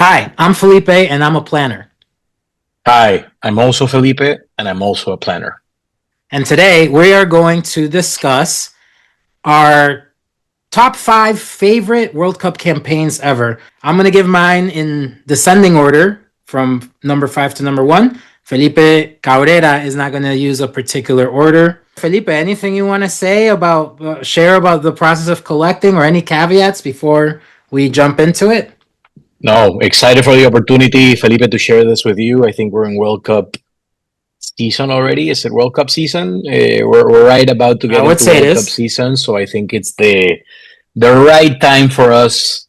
Hi, I'm Felipe, and I'm a planner. Hi, I'm also Felipe, and I'm also a planner. And today we are going to discuss our top 5 favorite World Cup campaigns ever. I'm going to give mine in descending order from number 5 to number 1. Felipe Cabrera is not going to use a particular order. Felipe, anything you want to say about, share about the process of collecting or any caveats before we jump into it? No, excited for the opportunity, Felipe, to share this with you. I think we're in World Cup season already. Is it World Cup season? We're right about to I get would into say it World Cup is. season, so I think it's the right time for us,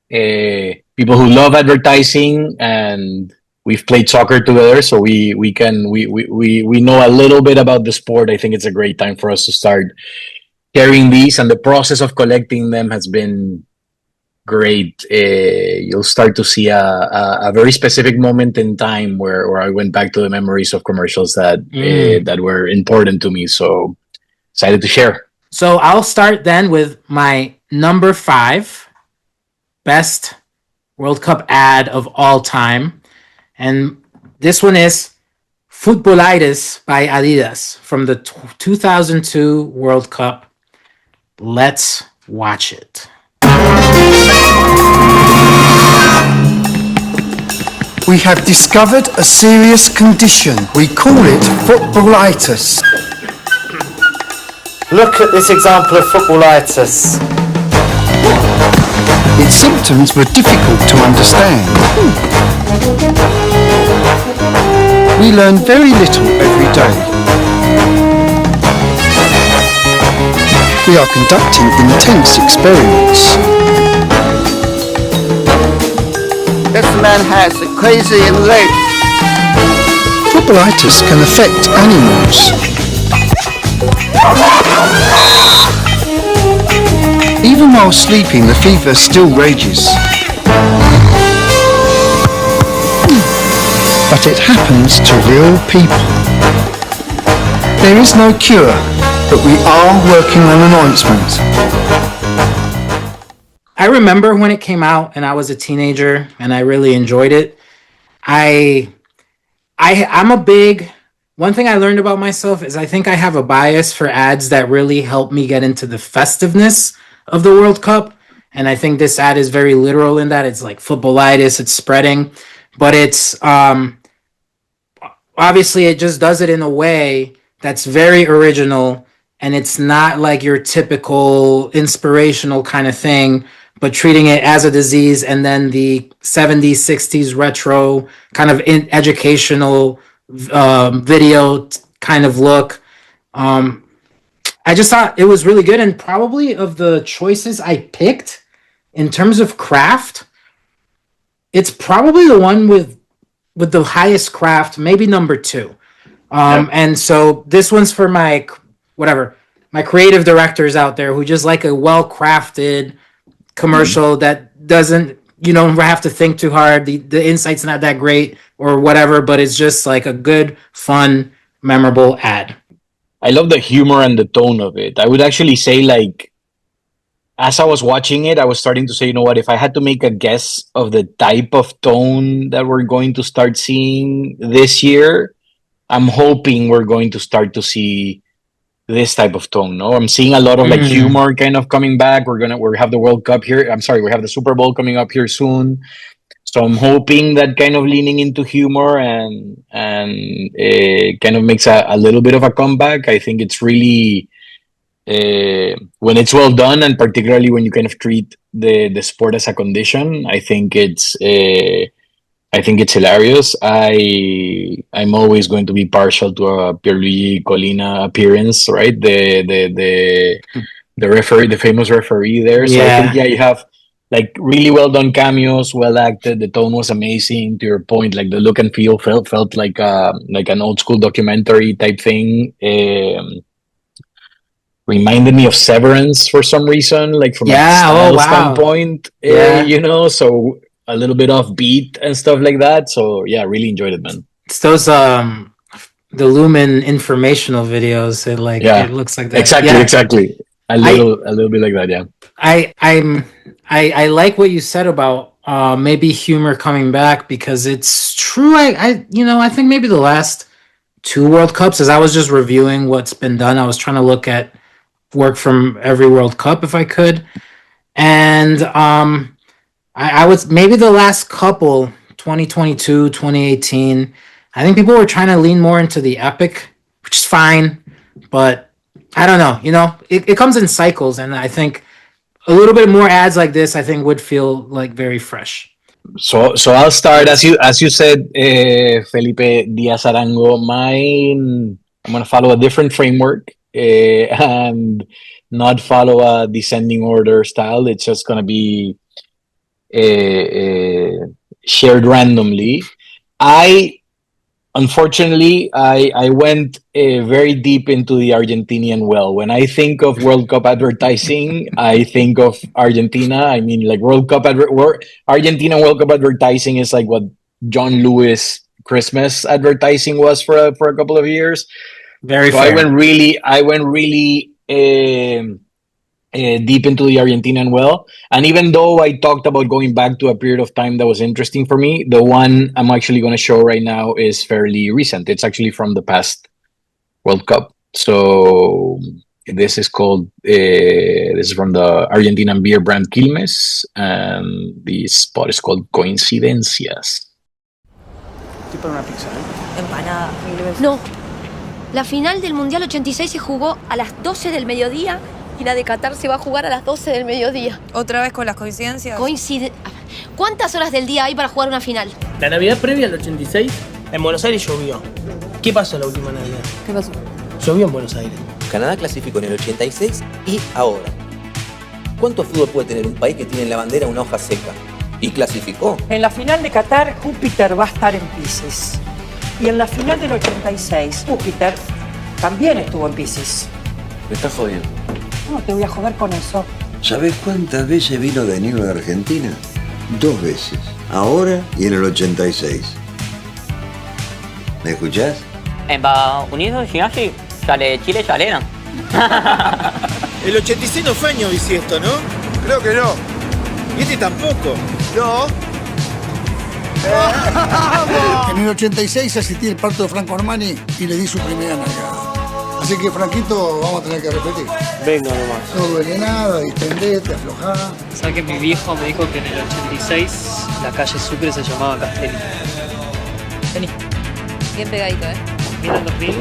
people who love advertising, and we've played soccer together, so we know a little bit about the sport. I think it's a great time for us to start carrying these, and the process of collecting them has been great. You'll start to see a very specific moment in time where I went back to the memories of commercials that were important to me. So excited to share. So I'll start then with my number 5 best World Cup ad of all time. And this one is Footballitis by Adidas from the 2002 World Cup. Let's watch it. We have discovered a serious condition. We call it footballitis. Look at this example of footballitis. Its symptoms were difficult to understand. We learn very little every day. We are conducting intense experiments. This man has a crazy leg. Footballitis can affect animals. Even while sleeping, the fever still rages. But it happens to real people. There is no cure, but we are working on an ointment. I remember when it came out and I was a teenager and I really enjoyed it. I'm a big, one thing I learned about myself is I think I have a bias for ads that really help me get into the festiveness of the World Cup. And I think this ad is very literal in that it's like footballitis, it's spreading, but it's obviously it just does it in a way that's very original, and it's not like your typical inspirational kind of thing, but treating it as a disease, and then the 70s, 60s retro kind of educational video kind of look. I just thought it was really good, and probably of the choices I picked in terms of craft, it's probably the one with the highest craft, maybe number 2. And so this one's for my creative directors out there who just like a well-crafted commercial that doesn't, you don't have to think too hard. The insight's not that great or whatever, but it's just like a good, fun, memorable ad. I love the humor and the tone of it. I would actually say, like, as I was watching it, I was starting to say, you know what, if I had to make a guess of the type of tone that we're going to start seeing this year, I'm hoping we're going to start to see this type of tone. No, I'm seeing a lot of like humor kind of coming back. We have the World Cup here. I'm sorry, we have the Super Bowl coming up here soon. So I'm hoping that kind of leaning into humor and it kind of makes a little bit of a comeback. I think it's really when it's well done, and particularly when you kind of treat the sport as a condition. I think it's hilarious. I'm always going to be partial to a Pierluigi Collina appearance, right? The referee, the famous referee there. So I think you have like really well done cameos, well acted. The tone was amazing. To your point, like the look and feel felt like an old school documentary type thing. Reminded me of Severance for some reason, like from a style standpoint. So a little bit off beat and stuff like that. So yeah, really enjoyed it, man. It's those the Lumen informational videos. It looks like that. Exactly. A little bit like that. Yeah. I like what you said about maybe humor coming back, because it's true. I think maybe the last two World Cups, as I was just reviewing what's been done, I was trying to look at work from every World Cup if I could. And I was maybe the last couple, 2022, 2018. I think people were trying to lean more into the epic, which is fine, but I don't know. It comes in cycles, and I think a little bit more ads like this, I think, would feel like very fresh. So I'll start as you said, Felipe Diaz Arango. Mine, I'm gonna follow a different framework and not follow a descending order style. It's just gonna be shared randomly. Unfortunately, I went very deep into the Argentinian well. When I think of World Cup advertising, I think of Argentina. I mean, like Argentina World Cup advertising is like what John Lewis Christmas advertising was for a couple of years. Very So fair. I went really deep into the Argentinian well. And even though I talked about going back to a period of time that was interesting for me, the one I'm actually going to show right now is fairly recent. It's actually from the past World Cup. So this is called, this is from the Argentinian beer brand Quilmes. And the spot is called Coincidencias. Tipo una pizza, ¿eh? Empanada. No. La final del Mundial 86 se jugó a las 12 del mediodía y la de Qatar se va a jugar a las 12 del mediodía. ¿Otra vez con las coincidencias? ¿Cuántas horas del día hay para jugar una final? La Navidad previa al 86, en Buenos Aires llovió. ¿Qué pasó la última Navidad? ¿Qué pasó? Llovió en Buenos Aires. Canadá clasificó en el 86 y ahora. ¿Cuánto fútbol puede tener un país que tiene en la bandera una hoja seca? Y clasificó. En la final de Qatar, Júpiter va a estar en Piscis. Y en la final del 86, Júpiter también estuvo en Piscis. Me estás jodiendo. No te voy a joder con eso. ¿Sabés cuántas veces vino Danilo a Argentina? 2 veces. Ahora y en el 86. ¿Me escuchás? En Estados Unidos, Chile, chilena. El 86 no fue año bisiesto, ¿no? Creo que no. ¿Y este tampoco? No. En el 86 asistí al parto de Franco Armani y le di su primera nalgada. Así que, Franquito, vamos a tener que repetir. Venga nomás. No duele nada, distendete, aflojá. ¿Sabes que mi viejo me dijo que en el 86 la calle Sucre se llamaba Castelli? Vení. Bien pegadito, ¿eh? Mira el 2000.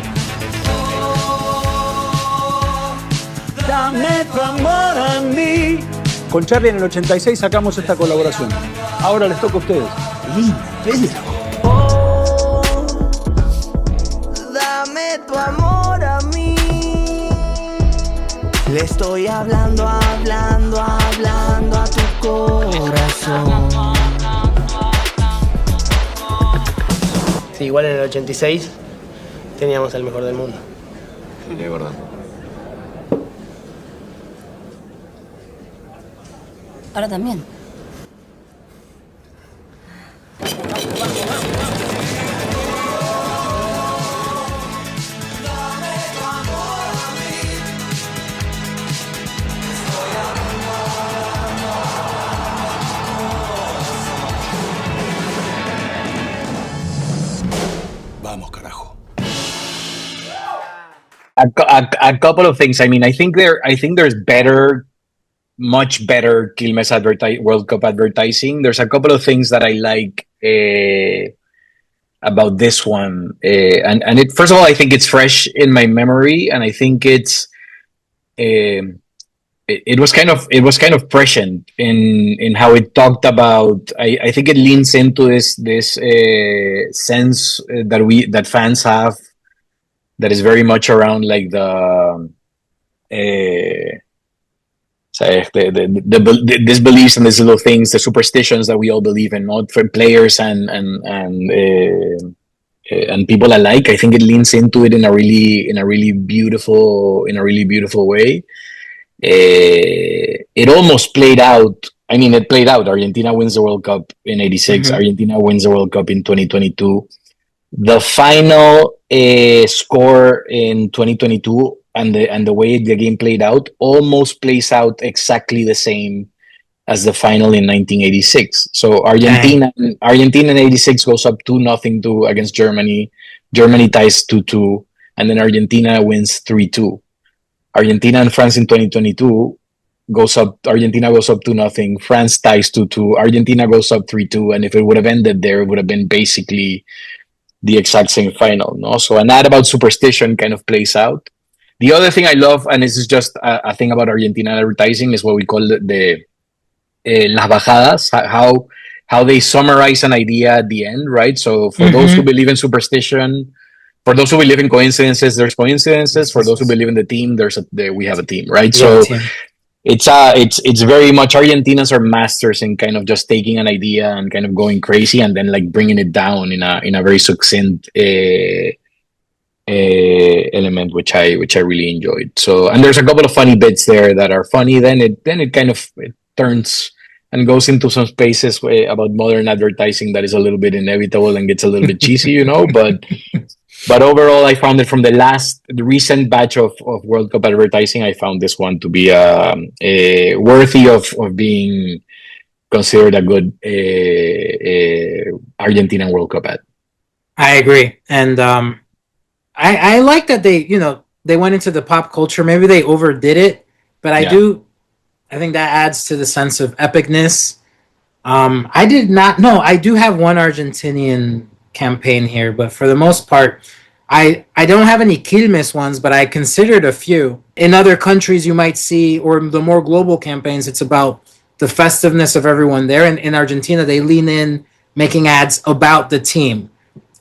Dame tu amor a mí. Con Charlie en el 86 sacamos esta colaboración. Ahora les toca a ustedes. Pedro. Dame tu amor a mí. Le estoy hablando a tu corazón. Sí, igual en el 86 teníamos el mejor del mundo. Sí, es verdad. Ahora también. Vamos, carajo. A couple of things. I mean, I think there's much better Quilmes World Cup advertising. There's a couple of things that I like about this one, and it, first of all, I think it's fresh in my memory, and I think it was kind of prescient in how it talked about. I think it leans into this sense that fans have, that is very much around like these beliefs and these little things, the superstitions that we all believe in, not for players and people alike. I think it leans into it in a really beautiful way. It almost played out. I mean, it played out. Argentina wins the World Cup in '86. Mm-hmm. Argentina wins the World Cup in 2022. The final score in 2022 and the way the game played out almost plays out exactly the same as the final in 1986. So Argentina in 86 goes up 2-0 against Germany. Germany ties 2-2, and then Argentina wins 3-2. Argentina and France in 2022 Argentina goes up 2-0. France ties 2-2. Argentina goes up 3-2, and if it would have ended there, it would have been basically the exact same final. No, so and that about superstition kind of plays out. The other thing I love, and this is just a thing about Argentina advertising, is what we call the las bajadas, how they summarize an idea at the end, right? So for those who believe in superstition, for those who believe in coincidences, there's coincidences. For those who believe in the team, we have a team, right? So it's very much Argentinians are masters in kind of just taking an idea and kind of going crazy and then like bringing it down in a very succinct element, which I really enjoyed. So, and there's a couple of funny bits there that are funny. Then it kind of turns and goes into some spaces about modern advertising that is a little bit inevitable and gets a little bit cheesy, you know. But overall, I found it from the recent batch of World Cup advertising, I found this one to be worthy of being considered a good Argentinian World Cup ad. I agree, and I like that they went into the pop culture. Maybe they overdid it, but I think that adds to the sense of epicness. I did not know. I do have one Argentinian campaign here, but for the most part, I don't have any Quilmes ones, but I considered a few. In other countries you might see, or the more global campaigns, it's about the festiveness of everyone there. And in Argentina, they lean in making ads about the team,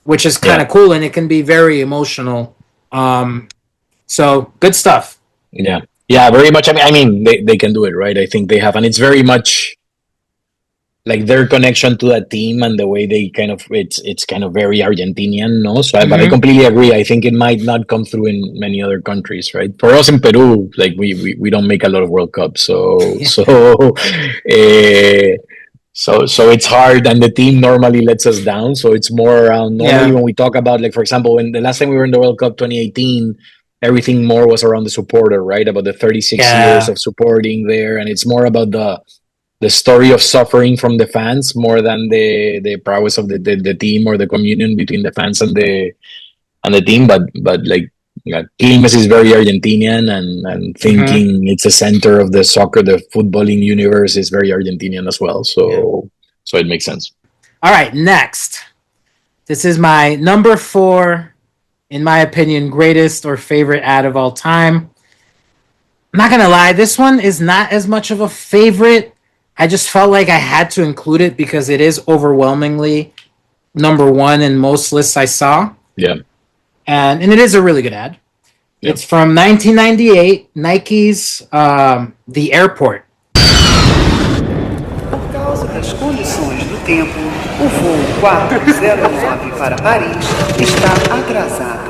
which is kind of cool, and it can be very emotional. So good stuff. Yeah, very much. I mean, they can do it, right? I think they have, and it's very much like their connection to that team and the way they kind of it's kind of very Argentinian, no? So, but I completely agree. I think it might not come through in many other countries, right? For us in Peru, like we don't make a lot of World Cups, so it's hard, and the team normally lets us down. So it's more around normally when we talk about, like, for example, when the last time we were in the World Cup 2018, everything more was around the supporter, right? About the 36 years of supporting there, and it's more about the story of suffering from the fans more than the prowess of the team or the communion between the fans and the team. But like Quilmes is very Argentinian, and thinking it's a center of the footballing universe is very Argentinian as well. So it makes sense. All right, next. This is my number 4, in my opinion, greatest or favorite ad of all time. I'm not going to lie, this one is not as much of a favorite. I just felt like I had to include it because it is overwhelmingly number 1 in most lists I saw. Yeah. And it is a really good ad. Yep. It's from 1998, Nike's The Airport. Por causa das condições do tempo, o voo 409 para Paris está atrasado.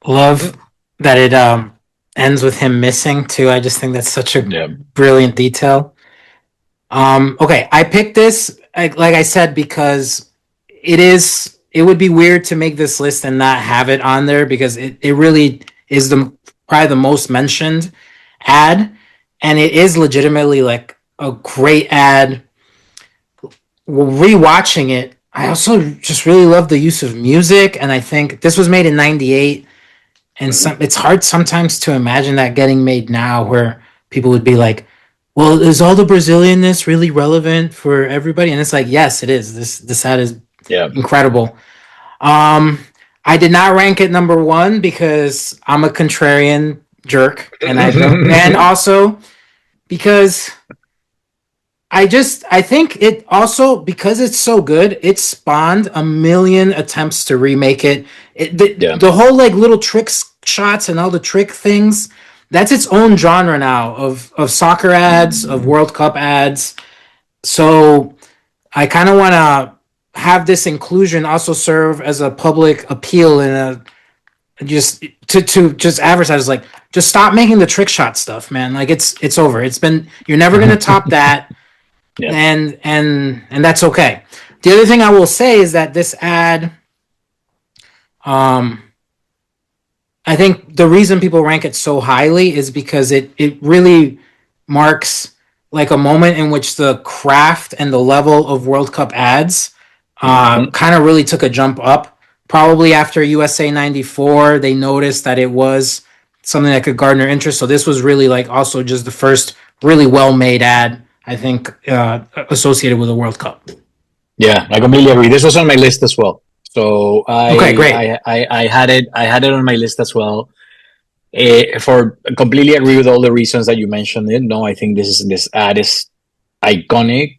Love that it ends with him missing too. I just think that's such a brilliant detail. Okay, I picked this like I said because it is it would be weird to make this list and not have it on there because it really is probably the most mentioned ad, and it is legitimately like a great ad. Rewatching it, I also just really love the use of music, and I think this was made in '98, and it's hard sometimes to imagine that getting made now, where people would be like, "Well, is all the Brazilianness really relevant for everybody?" And it's like, yes, it is. This ad is incredible. I did not rank it number one because I'm a contrarian jerk, and and also because I think it also, because it's so good, it spawned a million attempts to remake it. The whole like little trick shots and all the trick things, that's its own genre now of soccer ads, of World Cup ads. So I kind of want to have this inclusion also serve as a public appeal and just to just advertise, like, just stop making the trick shot stuff, man. Like it's over. You're never going to top that. Yeah. And that's okay. The other thing I will say is that this ad, I think the reason people rank it so highly is because it really marks like a moment in which the craft and the level of World Cup ads kind of really took a jump up. Probably after USA 94, they noticed that it was something that could garner interest. So this was really like also just the first really well-made ad, I think, associated with the World Cup. Yeah, I completely agree. This was on my list as well. So okay, great. I had it on my list as well. For completely agree with all the reasons that you mentioned. No, I think this ad is iconic.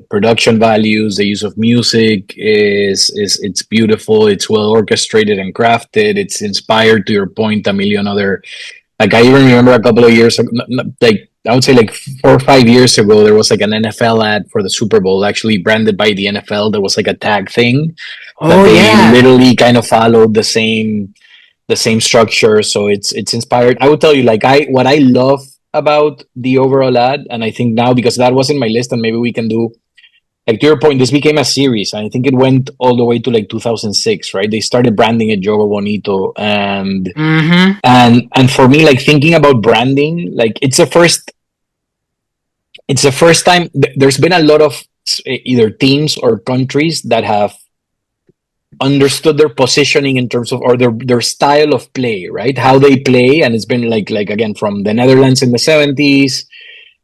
Production values, the use of music it's beautiful. It's well orchestrated and crafted. It's inspired, to your point, a million other. Like, I even remember a couple of years ago, like I would say like 4 or 5 years ago, there was like an NFL ad for the Super Bowl, actually branded by the NFL. There was like a tag thing. Oh, they literally kind of followed the same structure. So it's inspired. I would tell you, like, what I love about the overall ad, and I think now, because that was in my list, and maybe we can do, like, to your point, this became a series, and I think it went all the way to like 2006, right? They started branding it Joga Bonito, and for me, like, thinking about branding, like, it's the first time there's been a lot of either teams or countries that have understood their positioning in terms of, or their style of play, right? How they play, and it's been like again, from the Netherlands in the 70s,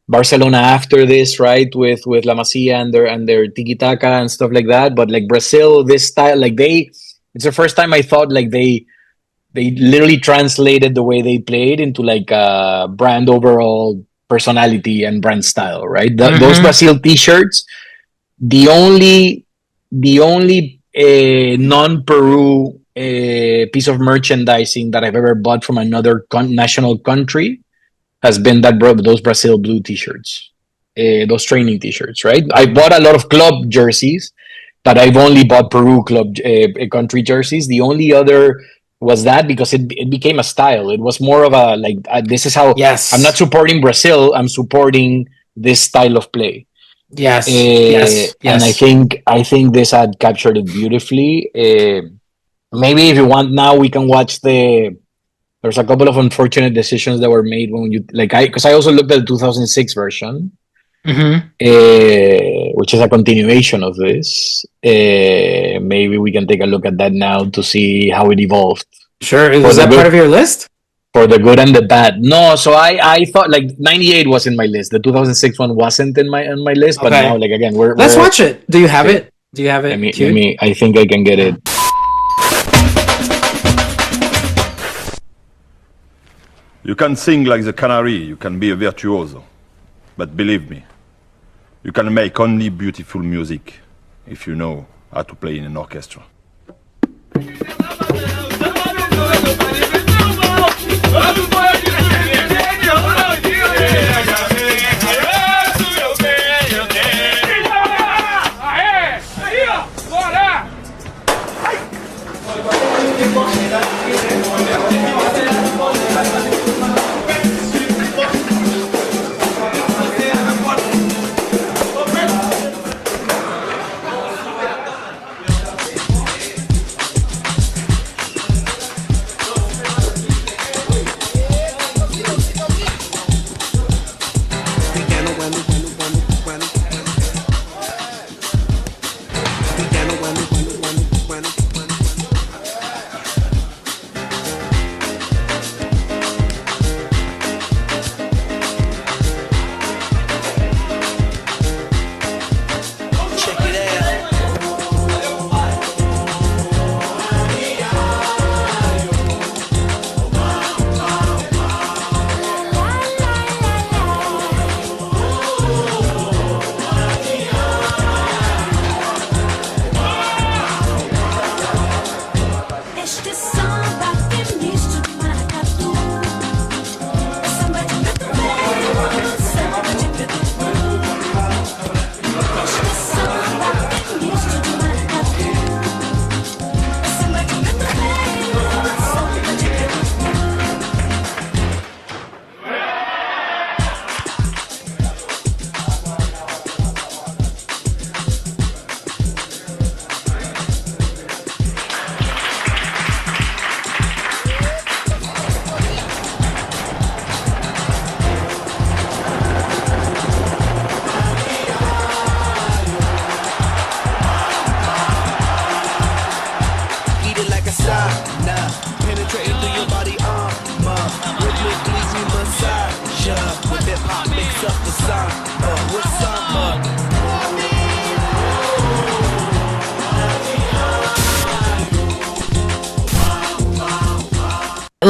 Barcelona after this, right, with La Masia and their tiki-taka and stuff like that. But like Brazil, this style, like it's the first time I thought like they literally translated the way they played into like a brand overall personality and brand style, right? Those Brazil t-shirts, the only non-Peru piece of merchandising that I've ever bought from another national country has been those Brazil blue t-shirts, those training t-shirts, right? I bought a lot of club jerseys, but I've only bought Peru club country jerseys. The only other was that, because it became a style. It was more of a like, this is how. Yes. I'm not supporting Brazil. I'm supporting this style of play. Yes. And I think this ad captured it beautifully. Maybe if you want now, we can watch there's a couple of unfortunate decisions that were made when you, like, because I also looked at the 2006 version, which is a continuation of this. Maybe we can take a look at that now to see how it evolved. Sure. Was that part of your list? For the good and the bad. No, so I thought like 98 was in my list. The 2006 one wasn't in my list, but now, like, again, let's watch it. Do you have it? Let me, I think I can get it. You can sing like the canary, you can be a virtuoso. But believe me, you can make only beautiful music if you know how to play in an orchestra.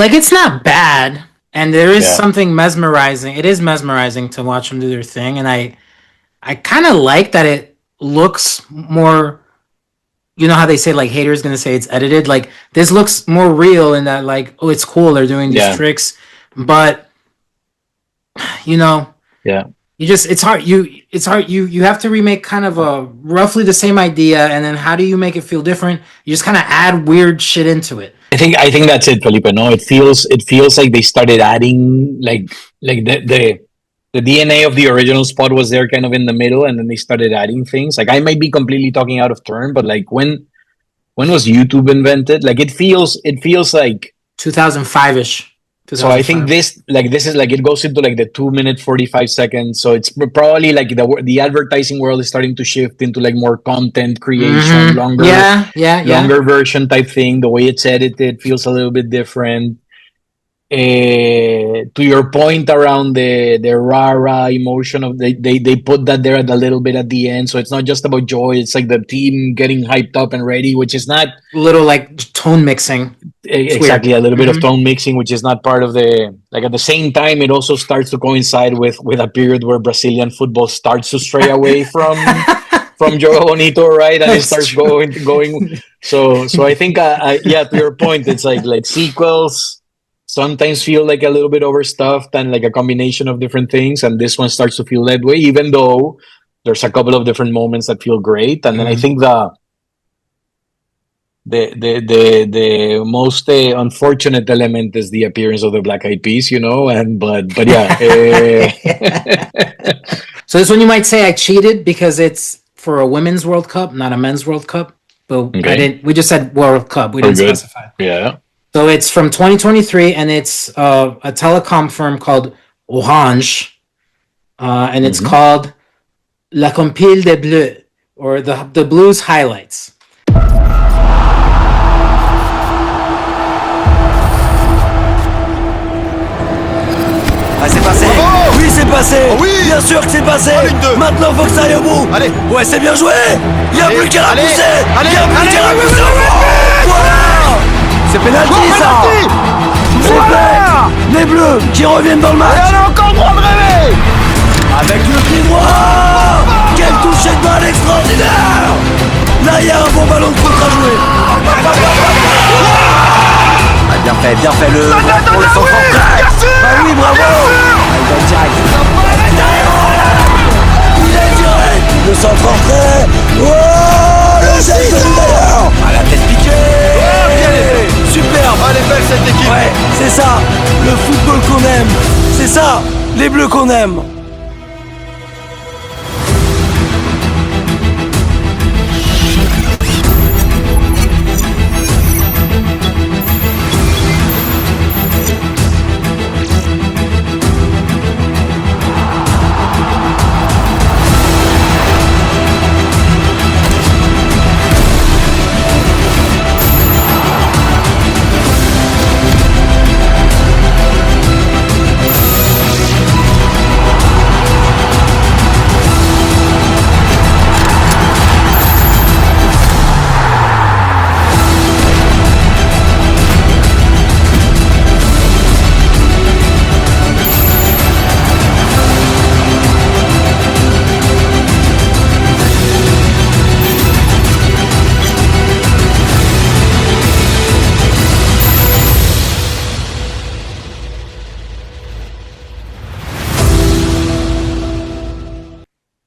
like it's not bad, and there is something mesmerizing. It is mesmerizing to watch them do their thing, and I kind of like that it looks more. You know how they say like haters gonna say it's edited. Like this looks more real in that like it's cool they're doing these tricks, but you know you just it's hard you have to remake kind of a roughly the same idea, and then how do you make it feel different? You just kind of add weird shit into it. I think that's it, Felipe. No, it feels like they started adding like the DNA of the original spot was there kind of in the middle, and then they started adding things. Like I might be completely talking out of turn, but like when was YouTube invented? Like it feels like 2005-ish. So I think this is like it goes into like the 2-minute 45 seconds. So it's probably like the advertising world is starting to shift into like more content creation, longer version type thing. The way it's edited feels a little bit different. To your point around the rah-rah emotion of they put that there a little bit at the end, so it's not just about joy, it's like the team getting hyped up and ready, which is not little like tone mixing. Exactly, a little bit of tone mixing, which is not part of the like. At the same time, it also starts to coincide with a period where Brazilian football starts to stray away from Joga Bonito, right? And it starts going. So I think to your point, it's like sequels sometimes feel like a little bit overstuffed and like a combination of different things, and this one starts to feel that way, even though there's a couple of different moments that feel great. And then I think the most unfortunate element is the appearance of the Black Eyed Peas, you know, but yeah. So this one you might say I cheated because it's for a women's World Cup, not a men's World Cup. But we just said World Cup. We didn't specify. Yeah. So it's from 2023, and it's a telecom firm called Orange, and it's called La Compile des Bleues, or the Blues Highlights. Ah, c'est passé. Bravo. Oui, c'est passé. Oh oui. Bien sûr que c'est passé. Maintenant, faut que ça aille au bout. Allez. Ouais, c'est bien joué. Il n'y a plus qu'à la pousser. Allez. Il n'y a plus qu'à la pousser. Voilà. C'est pénalty, ça. C'est fait. Les Bleus qui reviennent dans le match. Et on a encore le droit de rêver. Avec le pied droit. Quel toucher de balle extraordinaire. Là, il y a un bon ballon de contre à jouer. Bien fait le centre en Ah oui, bravo. Il va direct. Il est direct. Le centre en trait. Oh, le geste d'ailleurs. Ah, la tête piquée. Superbe. Elle est belle cette équipe. Ouais, c'est ça. Le football qu'on aime. C'est ça. Les Bleus qu'on aime.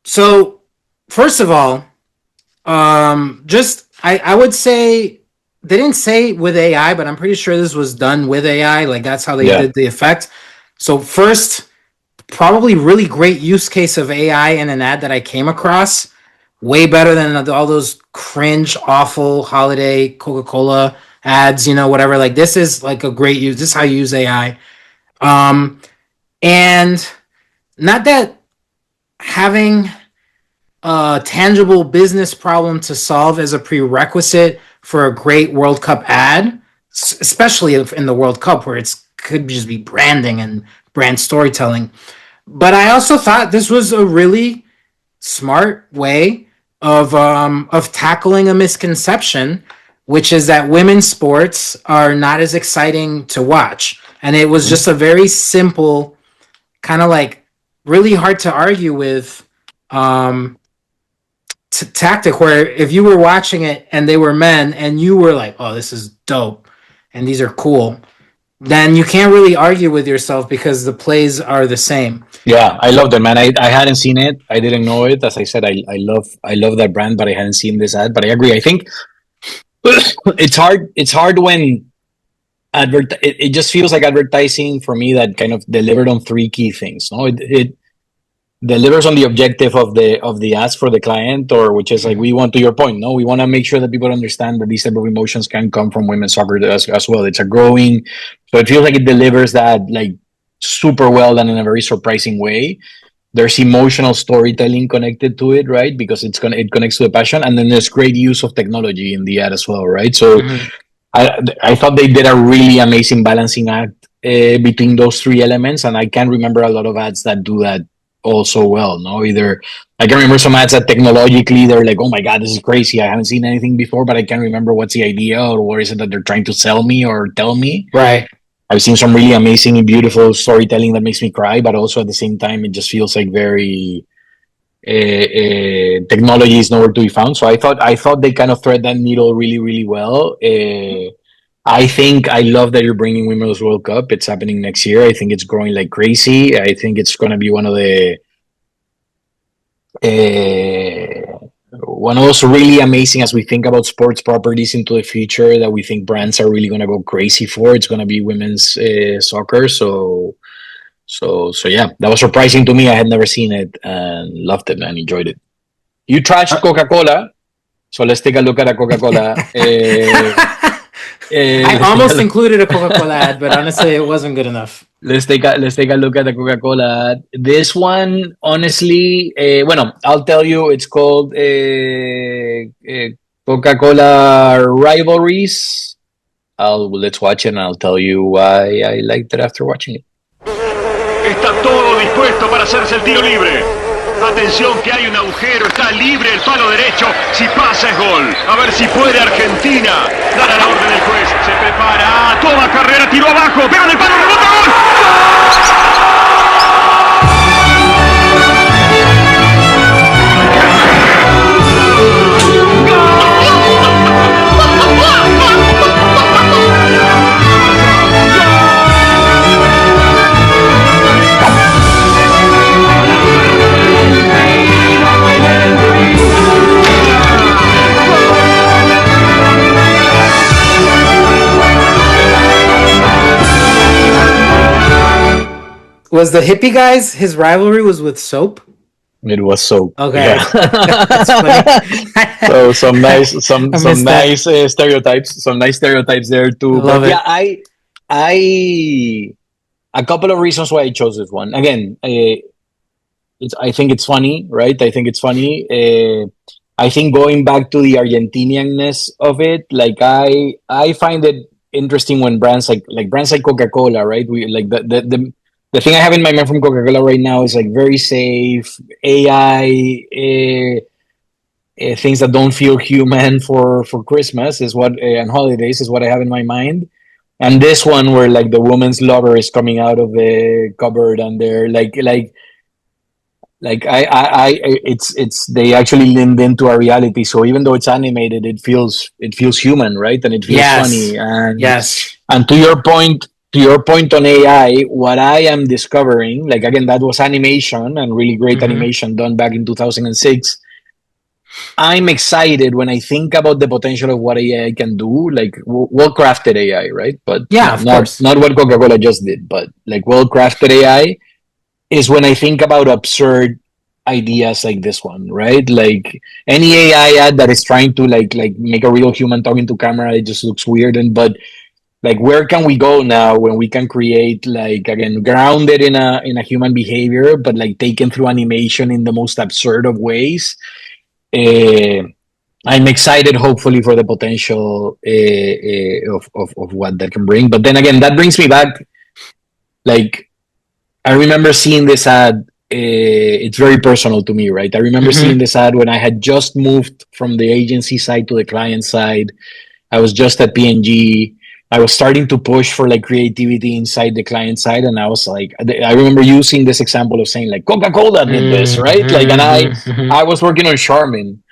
So, first of all, I would say they didn't say with AI, but I'm pretty sure this was done with AI. Like that's how they did the effect. So first, probably really great use case of AI in an ad that I came across. Way better than all those cringe, awful holiday Coca-Cola ads, you know, whatever. Like this is like a great use. This is how you use AI. And not that having a tangible business problem to solve as a prerequisite for a great World Cup ad, especially in the World Cup where it could just be branding and brand storytelling. But I also thought this was a really smart way of tackling a misconception which is that women's sports are not as exciting to watch. And it was just a very simple, kind of like really hard to argue with tactic where if you were watching it and they were men and you were like, oh, this is dope and these are cool, then you can't really argue with yourself because the plays are the same. Yeah, I love them, man. I hadn't seen it. I didn't know it. As I said, I love that brand, but I hadn't seen this ad. But I agree. I think it's hard. It's hard when it just feels like advertising for me that kind of delivered on three key things. No, it delivers on the objective of the ask for the client, or which is like, we want, to your point, no, we want to make sure that people understand that these type of emotions can come from women's soccer as well. It's a growing, so it feels like it delivers that like super well and in a very surprising way. There's emotional storytelling connected to it, right? Because it connects to the passion, and then there's great use of technology in the ad as well, right? So I thought they did a really amazing balancing act between those three elements, and I can't remember a lot of ads that do that also well. No, either I can remember some ads that technologically they're like, oh my god, this is crazy, I haven't seen anything before, but I can't remember what's the idea or what is it that they're trying to sell me or tell me. Right. I've seen some really amazing and beautiful storytelling that makes me cry, but also at the same time it just feels like very technology is nowhere to be found. So I thought they kind of thread that needle really, really well. I think I love that you're bringing Women's World Cup. It's happening next year. I think it's growing like crazy. I think it's going to be one of those really amazing, as we think about sports properties into the future, that we think brands are really going to go crazy for. It's going to be women's soccer. So yeah, that was surprising to me. I had never seen it and loved it and enjoyed it. You trashed Coca-Cola, so let's take a look at a Coca-Cola. I almost included a Coca-Cola ad, but honestly, it wasn't good enough. Let's take a look at the Coca-Cola ad. This one, honestly, I'll tell you, it's called Coca-Cola Rivalries. Let's watch it and I'll tell you why I liked it after watching it. Está todo dispuesto para hacerse el tiro libre. Atención que hay un agujero, está libre el palo derecho, si pasa es gol. A ver si puede Argentina. Dará la orden del juez, se prepara, toda carrera, tiró abajo, pega en el palo, rebota, gol. Was the hippie guys, his rivalry was with soap? It was soap. Okay. Yeah. That's funny. So some nice stereotypes. Some nice stereotypes there too. Love it. Yeah, a couple of reasons why I chose this one. Again, I think it's funny, right? I think it's funny. I think going back to the Argentinianness of it, like I find it interesting when brands like Coca-Cola, right? We like the thing I have in my mind from Coca-Cola right now is like very safe AI things that don't feel human for Christmas is what and holidays is what I have in my mind. And this one where like the woman's lover is coming out of the cupboard and they're like it's they actually leaned into a reality. So even though it's animated, it feels human, right? And it feels funny. And and to your point on AI, what I am discovering, like again, that was animation and really great animation done back in 2006. I'm excited when I think about the potential of what AI can do, like well-crafted AI, right? But of course. Not what Coca-Cola just did, but like well-crafted AI is when I think about absurd ideas like this one, right? Like any AI ad that is trying to like make a real human talking to camera, it just looks weird. But like, where can we go now when we can create, like, again, grounded in a human behavior, but like taken through animation in the most absurd of ways? I'm excited, hopefully, for the potential of what that can bring. But then again, that brings me back. Like, I remember seeing this ad. It's very personal to me, right? I remember seeing this ad when I had just moved from the agency side to the client side. I was just at P&G. I was starting to push for like creativity inside the client side, and I was like, I remember using this example of saying like Coca-Cola did this, right? Like, and I was working on Charmin,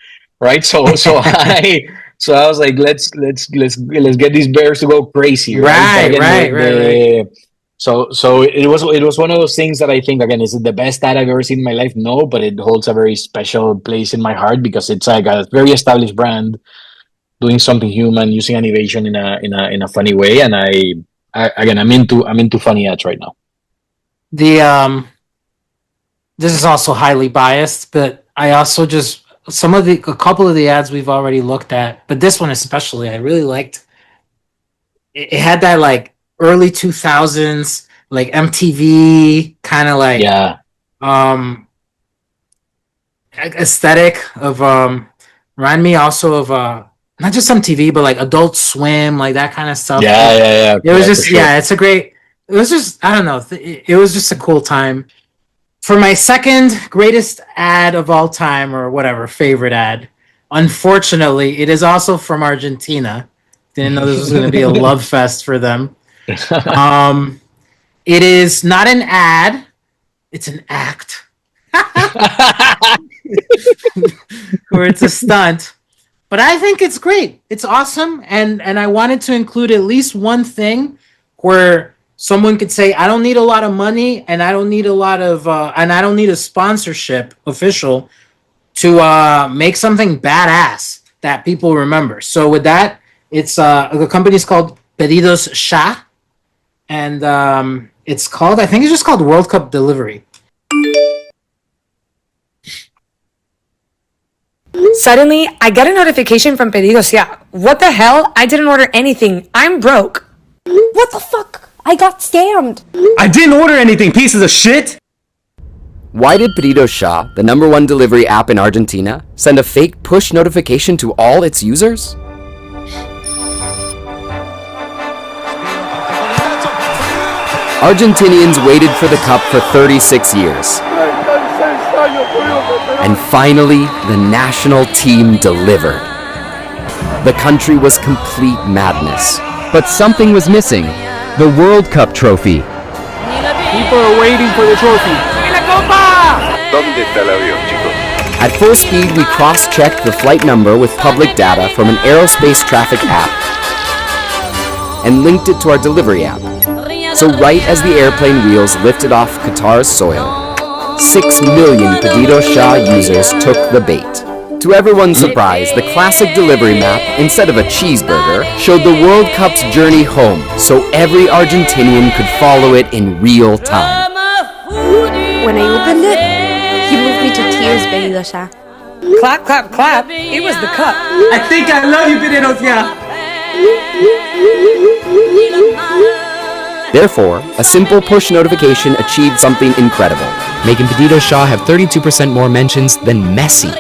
right? So I was like, let's get these bears to go crazy, right? Right. So it was one of those things that I think, again, is it the best ad I've ever seen in my life? No, but it holds a very special place in my heart because it's like a very established brand doing something human, using animation in a funny way, and I'm into funny ads right now. This is also highly biased, but I also just a couple of the ads we've already looked at, but this one especially I really liked. It had that like early 2000s like MTV kind of like aesthetic of remind me also of not just MTV but like Adult Swim, like that kind of stuff. Yeah. It was just it was just, I don't know, it was just a cool time. For my second greatest ad of all time, or whatever, favorite ad, unfortunately, it is also from Argentina. Didn't know this was going to be a love fest for them. It is not an ad, it's an act. Or it's a stunt. But I think it's great. It's awesome. And I wanted to include at least one thing where someone could say, I don't need a lot of money and I don't need a lot of and I don't need a sponsorship official to make something badass that people remember. So with that, it's the company's called Pedidos Sha, and it's called, I think it's just called World Cup Delivery. Suddenly, I get a notification from Pedidos. Yeah, what the hell? I didn't order anything. I'm broke. What the fuck? I got scammed. I didn't order anything, pieces of shit! Why did Pedidos Sha, the #1 delivery app in Argentina, send a fake push notification to all its users? Argentinians waited for the cup for 36 years. And finally, the national team delivered. The country was complete madness. But something was missing. The World Cup trophy. People are waiting for the trophy. ¿Dónde está el avión, chicos? At full speed, we cross-checked the flight number with public data from an aerospace traffic app and linked it to our delivery app. So right as the airplane wheels lifted off Qatar's soil, 6 million Pedidos Sha users took the bait. To everyone's surprise, the classic delivery map, instead of a cheeseburger, showed the World Cup's journey home, so every Argentinian could follow it in real time. When I opened it, he moved me to tears, Pedidos Sha. Clap, clap, clap. It was the cup. I think I love you, Pedidos Sha. Therefore, a simple push notification achieved something incredible, making Pedidos Sha have 32% more mentions than Messi.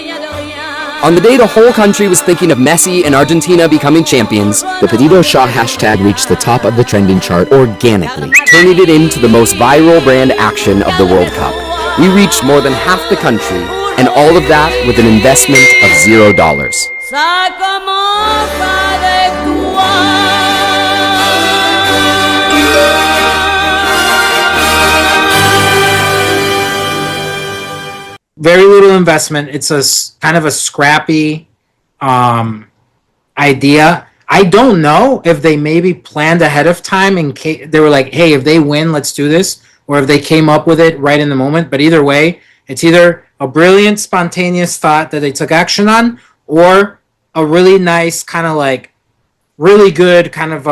On the day the whole country was thinking of Messi and Argentina becoming champions, the Pedidos Sha hashtag reached the top of the trending chart organically, turning it into the most viral brand action of the World Cup. We reached more than half the country, and all of that with an investment of $0. Very little investment. It's a kind of a scrappy idea. I don't know if they maybe planned ahead of time in case they were like, hey, if they win, let's do this, or if they came up with it right in the moment. But either way, it's either a brilliant, spontaneous thought that they took action on, or a really nice kind of like really good kind of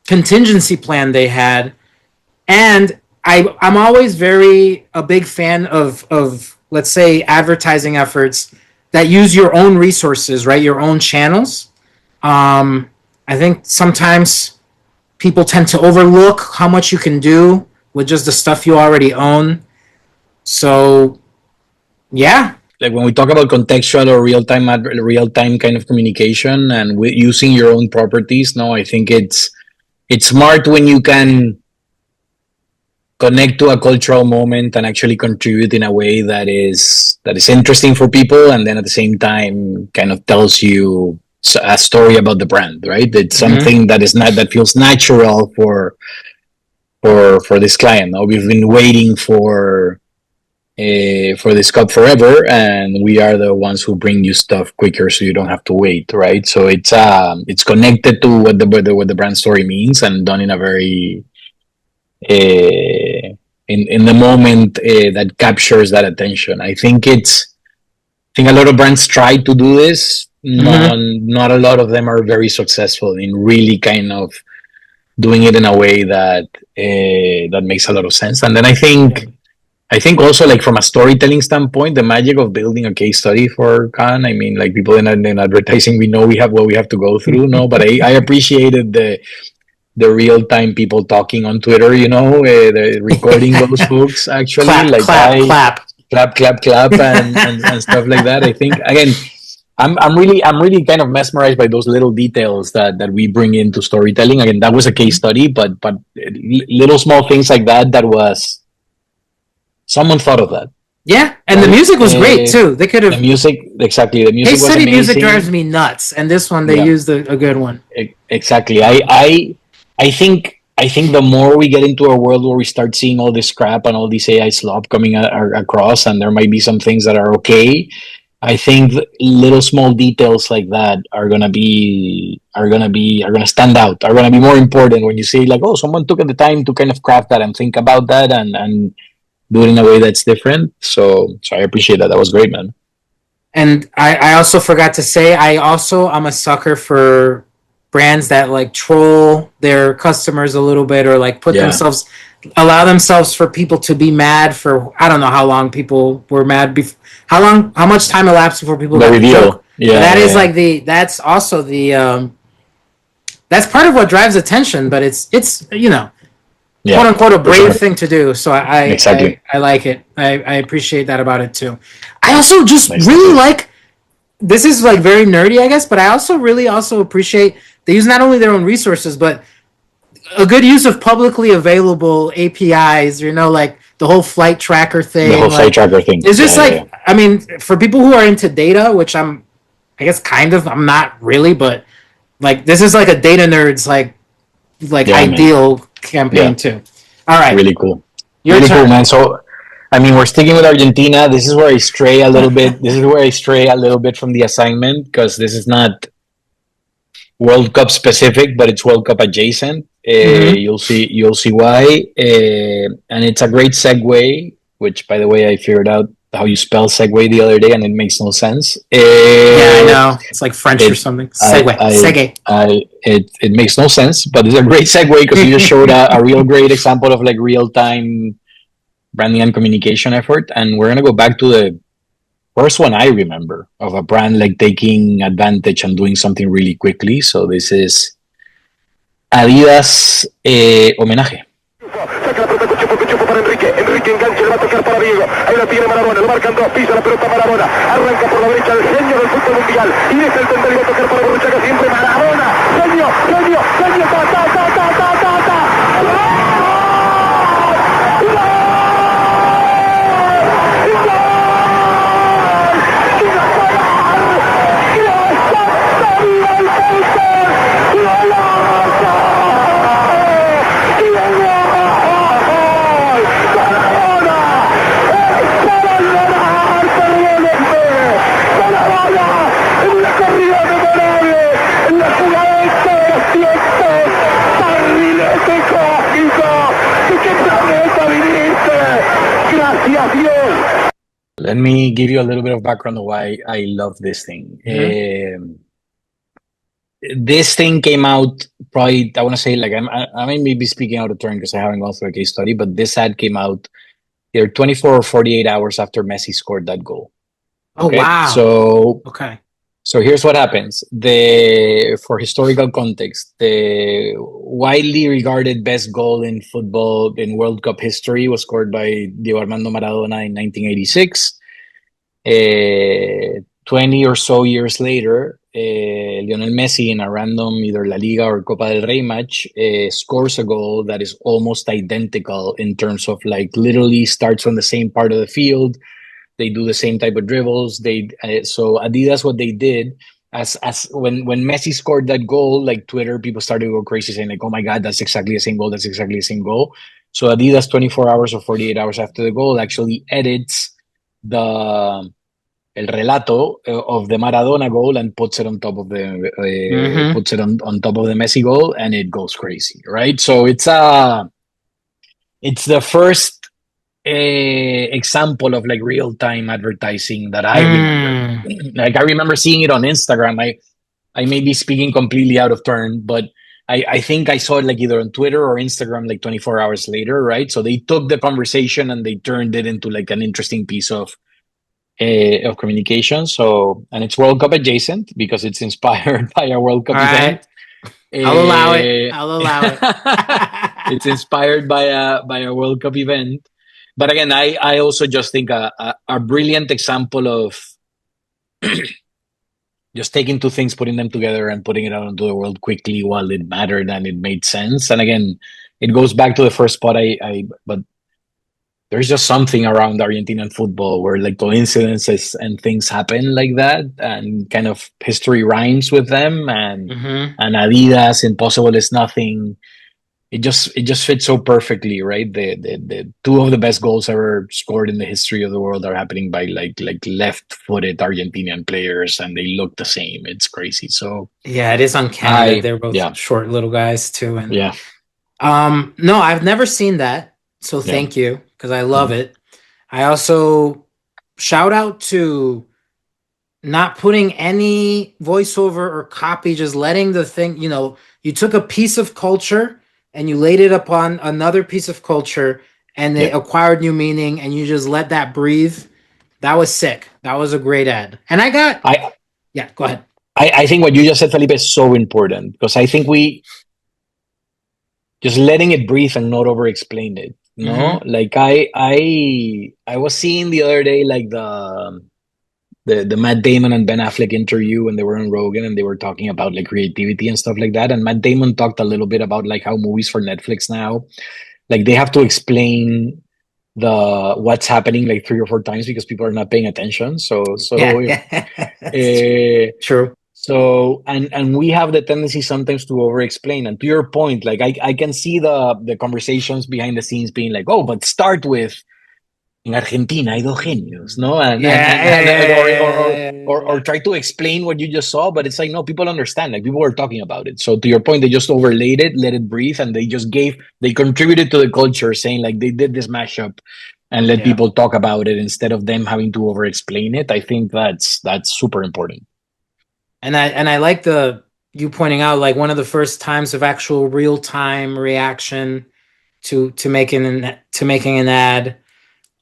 contingency plan they had. And I'm always a big fan of let's say advertising efforts that use your own resources, right? Your own channels. I think sometimes people tend to overlook how much you can do with just the stuff you already own. So, yeah. Like when we talk about contextual or real-time kind of communication and using your own properties, no, I think it's smart when you can connect to a cultural moment and actually contribute in a way that is interesting for people, and then at the same time kind of tells you a story about the brand, right? It's something that is not, that feels natural for this client. Now we've been waiting for this cup forever, and we are the ones who bring you stuff quicker, so you don't have to wait, right? So it's connected to what the brand story means, and done in a very in the moment that captures that attention. I think a lot of brands try to do this. Not a lot of them are very successful in really kind of doing it in a way that that makes a lot of sense. And then I think also, like, from a storytelling standpoint, the magic of building a case study for Khan. I mean, like, people in advertising, we know we have what we have to go through, no? But I appreciated the real time people talking on Twitter, the recording those folks actually, clap, and stuff like that. I think, again, I'm really kind of mesmerized by those little details that we bring into storytelling. Again, that was a case study, but little small things like that was. Someone thought of that. Yeah, and right? The music was great too. They could have the music exactly. The music was amazing. Music drives me nuts, and this one they used a good one. Exactly. I think the more we get into a world where we start seeing all this crap and all this AI slop coming across, and there might be some things that are okay. I think little small details like that are gonna stand out. Are gonna be more important when you see, like, oh, someone took the time to kind of craft that and think about that and do it in a way that's different. So I appreciate that. That was great, man. And I also forgot to say, I'm a sucker for brands that like troll their customers a little bit, or like allow themselves for people to be mad for, I don't know how long people were mad how much time elapsed before people got the joke. That's also that's part of what drives attention, but it's quote unquote a brave thing to do. So I like it. I appreciate that about it too. I also just really like, this is like very nerdy, I guess, but I also really appreciate they use not only their own resources, but a good use of publicly available APIs, like the whole flight tracker thing. It's just I mean, for people who are into data, which I'm not really, but like this is like a data nerd's ideal campaign too. All right. Really cool. Really cool, man. So, I mean, we're sticking with Argentina. This is where I stray a little bit. This is where I stray a little bit from the assignment, because this is not World Cup specific, but it's World Cup adjacent. You'll see why. And it's a great segue, which, by the way, I figured out how you spell segue the other day, and it makes no sense. Yeah, I know. It's like French or something. Segue. It makes no sense, but it's a great segue because you just showed a real great example of like real-time branding and communication effort. And we're going to go back to the first one I remember of a brand like taking advantage and doing something really quickly. So this is Adidas Homenaje. Saca la pelota, chupo para Enrique engancha, le va a tocar para Diego, ahí la tiene Maradona, lo marcan dos, pisa la pelota Maradona, arranca por la derecha el genio del fútbol mundial, y deja el tender y va a tocar para Borruchaga, siempre Maradona, genio, Let me give you a little bit of background on why I love this thing. This thing came out probably, I want to say, like, I may be speaking out of turn because I haven't gone through a case study, but this ad came out either 24 or 48 hours after Messi scored that goal. Okay? Oh, wow. So here's what happens. For historical context, the widely regarded best goal in football in World Cup history was scored by Diego Armando Maradona in 1986. 20 or so years later, Lionel Messi, in a random either La Liga or Copa del Rey match, scores a goal that is almost identical in terms of, like, literally starts from the same part of the field. They do the same type of dribbles. So Adidas, what they did as when Messi scored that goal, like Twitter, people started to go crazy saying like, "Oh my God, that's exactly the same goal. That's exactly the same goal." So Adidas, 24 hours or 48 hours after the goal, actually edits the el relato of the Maradona goal and puts it on top of the puts it on top of the Messi goal, and it goes crazy, right? So it's the first example of like real time advertising that I remember. Like I remember seeing it on Instagram. I may be speaking completely out of turn, but I think I saw it like either on Twitter or Instagram like 24 hours later, right? So they took the conversation and they turned it into like an interesting piece of communication. So, and it's World Cup adjacent because it's inspired by a World Cup event. I'll allow it. I'll allow it. It's inspired by a World Cup event. But again, I also just think a brilliant example of just taking two things, putting them together, and putting it out into the world quickly while it mattered and it made sense. And again, it goes back to the first spot. But there's just something around Argentinian football where like coincidences and things happen like that, and kind of history rhymes with them. And Adidas, impossible is nothing. It just fits so perfectly, right? The two of the best goals ever scored in the history of the world are happening by like left-footed Argentinian players, and they look the same. It's crazy. So yeah, it is uncanny that they're both short little guys too. And no, I've never seen that. So thank you, because I love it. I also shout out to not putting any voiceover or copy, just letting the thing, you took a piece of culture and you laid it upon another piece of culture, and it acquired new meaning, and you just let that breathe. That was sick. That was a great ad. And go ahead. I think what you just said, Felipe, is so important, because I think we just letting it breathe and not over explain it. Like I was seeing the other day like the Matt Damon and Ben Affleck interview when they were on Rogan, and they were talking about like creativity and stuff like that. And Matt Damon talked a little bit about like how movies for Netflix now, like they have to explain what's happening like 3 or 4 times because people are not paying attention. So true. So and we have the tendency sometimes to over explain. And to your point, like I can see the conversations behind the scenes being like, oh, but start with in Argentina hay dos genios, no? Or try to explain what you just saw, but it's like, no, people understand. Like people were talking about it. So to your point, they just overlaid it, let it breathe, and they contributed to the culture, saying like they did this mashup and let people talk about it instead of them having to over explain it. I think that's super important. And I like you pointing out like one of the first times of actual real time reaction to making an ad.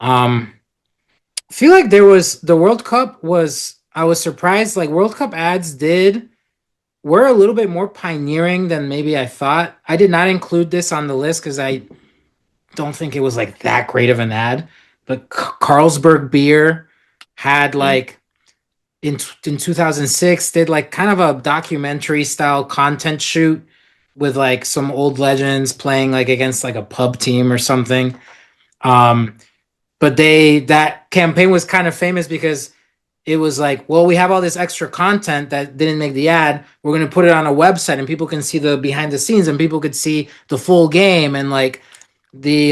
I feel like there was the World Cup I was surprised, like World Cup ads were a little bit more pioneering than maybe I thought. I did not include this on the list because I don't think it was like that great of an ad, but Carlsberg beer had like in 2006 did like kind of a documentary style content shoot with like some old legends playing like against like a pub team or something. But that campaign was kind of famous because it was like, well, we have all this extra content that didn't make the ad. We're going to put it on a website and people can see the behind the scenes and people could see the full game. And like the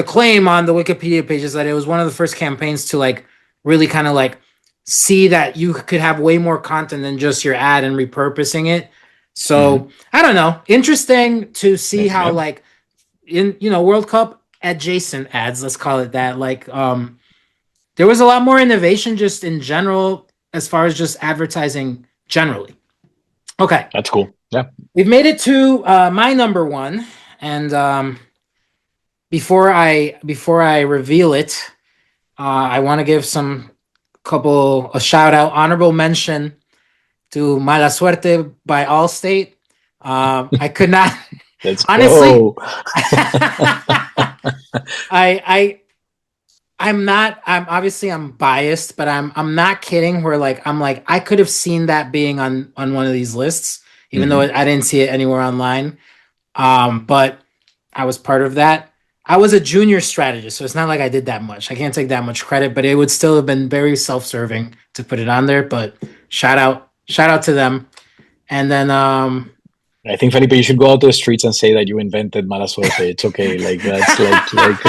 claim on the Wikipedia page is that it was one of the first campaigns to like really kind of like see that you could have way more content than just your ad and repurposing it. So I don't know. Interesting to see how like in, World Cup adjacent ads, let's call it that. Like, there was a lot more innovation just in general, as far as just advertising generally. Okay. That's cool. Yeah. We've made it to my number one. And before I reveal it, I want to give a shout out, honorable mention to Mala Suerte by Allstate. I could not honestly. I'm biased, but I'm not kidding. Where I'm like I could have seen that being on one of these lists, even though I didn't see it anywhere online. But I was part of that. I was a junior strategist, so it's not like I did that much. I can't take that much credit, but it would still have been very self-serving to put it on there, but shout out to them. And then I think Felipe, you should go out to the streets and say that you invented mala suerte. It's okay. Like that's like.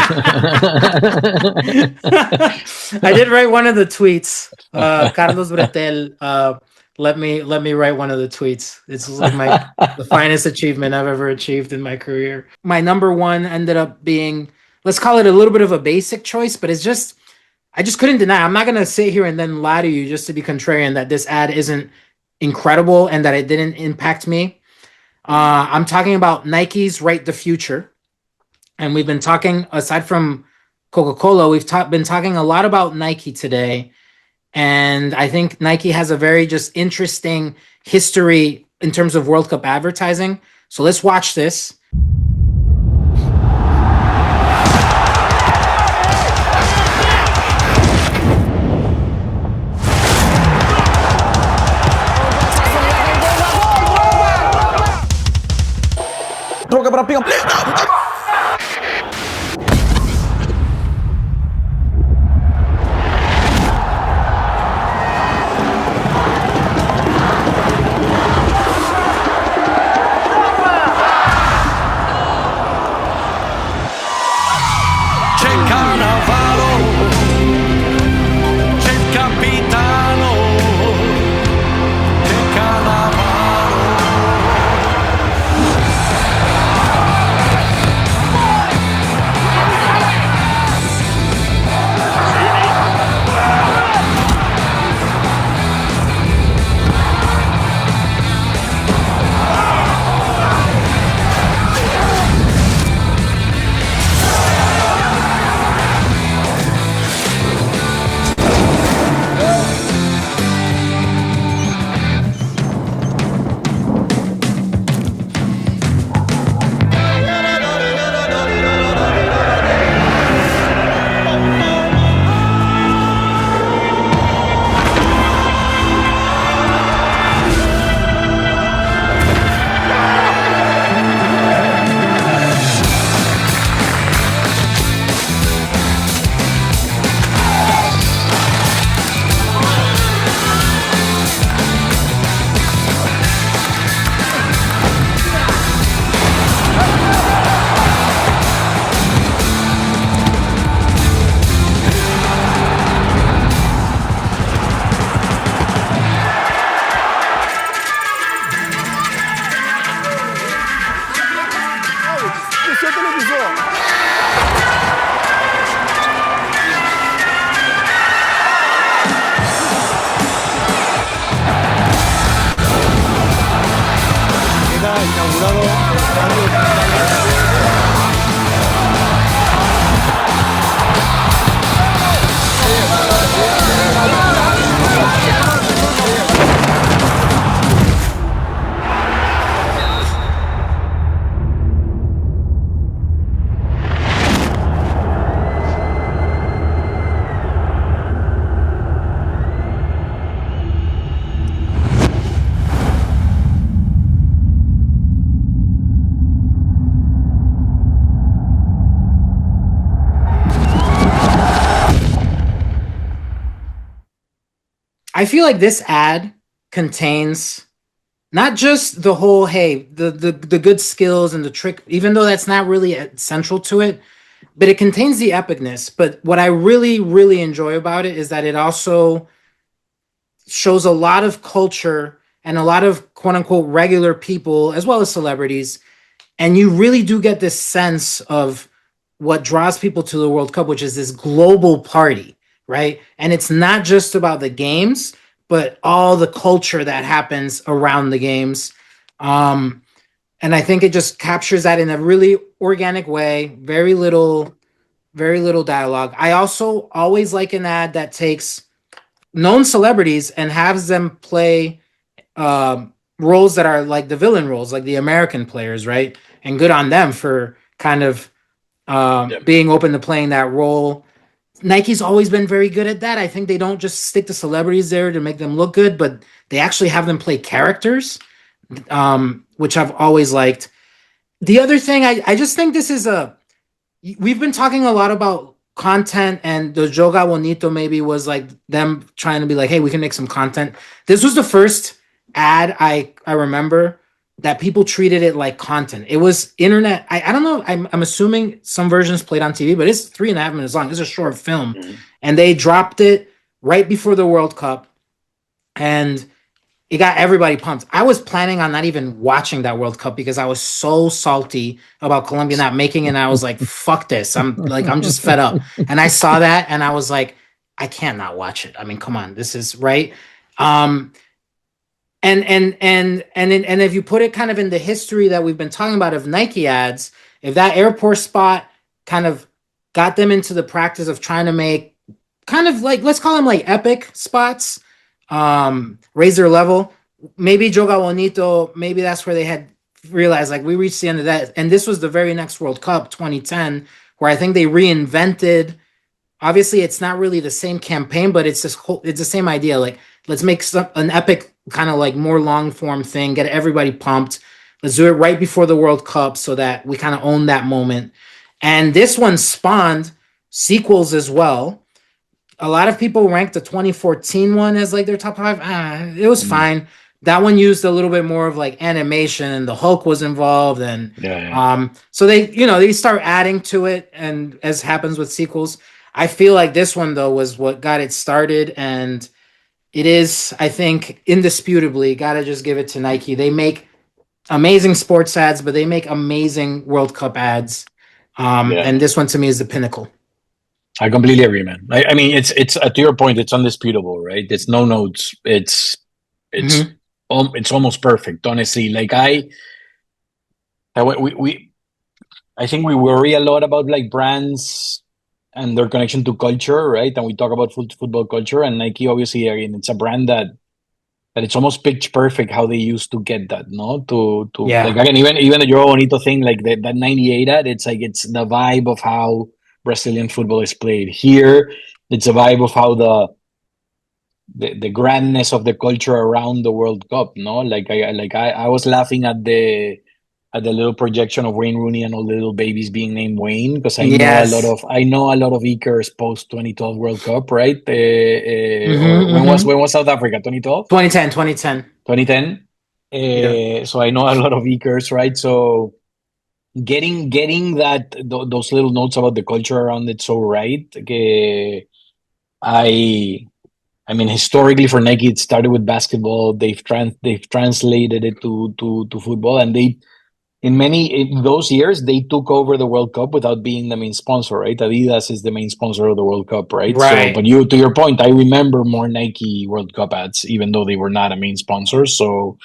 I did write one of the tweets. Carlos Bretel let me write one of the tweets. It's like the finest achievement I've ever achieved in my career. My number one ended up being, let's call it a little bit of a basic choice, but I just couldn't deny. I'm not gonna sit here and then lie to you just to be contrarian that this ad isn't incredible and that it didn't impact me. I'm talking about Nike's Write the Future. And we've been talking, aside from Coca-Cola, we've been talking a lot about Nike today. And I think Nike has a very just interesting history in terms of World Cup advertising. So let's watch this. Joga para pegar. C'è il carnavalo, c'è il capitano, c'è il carnavalo. I feel like this ad contains not just the whole, hey, the good skills and the trick, even though that's not really central to it, but it contains the epicness. But what I really, really enjoy about it is that it also shows a lot of culture and a lot of quote unquote regular people, as well as celebrities. And you really do get this sense of what draws people to the World Cup, which is this global party, right? And it's not just about the games, but all the culture that happens around the games. And I think it just captures that in a really organic way, very little dialogue. I also always like an ad that takes known celebrities and has them play roles that are like the villain roles, like the American players, right? And good on them for kind of being open to playing that role. Nike's always been very good at that. I think they don't just stick the celebrities there to make them look good, but they actually have them play characters, which I've always liked. The other thing, I just think this is we've been talking a lot about content, and the Joga Bonito maybe was like them trying to be like, hey, we can make some content. This was the first ad I remember that people treated it like content. It was internet. I don't know. I'm assuming some versions played on TV, but it's 3.5 minutes long. It's a short film. And they dropped it right before the World Cup. And it got everybody pumped. I was planning on not even watching that World Cup because I was so salty about Colombia not making it. And I was like, fuck this. I'm just fed up. And I saw that and I was like, I can't not watch it. I mean, come on, this is right. And if you put it kind of in the history that we've been talking about of Nike ads, if that airport spot kind of got them into the practice of trying to make kind of like, let's call them like epic spots, raise their level. Maybe Joga Bonito, maybe that's where they had realized like we reached the end of that. And this was the very next World Cup, 2010, where I think they reinvented. Obviously, it's not really the same campaign, but it's the same idea. Like, let's make an epic kind of like more long form thing, get everybody pumped. Let's do it right before the World Cup so that we kind of own that moment. And this one spawned sequels as well. A lot of people ranked the 2014 one as like their top 5. It was fine. That one used a little bit more of like animation, and the Hulk was involved, and so they start adding to it, and as happens with sequels, I feel like this one though was what got it started, and it is, I think, indisputably, gotta just give it to Nike. They make amazing sports ads, but they make amazing World Cup ads, and this one to me is the pinnacle. I completely agree, man. I mean, it's to your point, it's undisputable, right? It's no notes. It's almost perfect, honestly. Like I think we worry a lot about like brands and their connection to culture, right? And we talk about football culture, and Nike, obviously, again, it's a brand that it's almost pitch perfect how they used to get that, no? Like again, even the Joga Bonito thing, like that 98 ad, it's like it's the vibe of how Brazilian football is played here. It's a vibe of how the grandness of the culture around the World Cup. No, I was laughing at the little projection of Wayne Rooney and all the little babies being named Wayne, because I know a lot of Ikers post 2012 World Cup, right? When was South Africa? 2012? 2010. So I know a lot of Ikers, right? So getting that those little notes about the culture around it so right. I mean, historically for Nike, it started with basketball. They've translated it to football, and in those years they took over the World Cup without being the main sponsor, right? Adidas is the main sponsor of the World Cup, right? Right. So, but to your point, I remember more Nike World Cup ads, even though they were not a main sponsor. So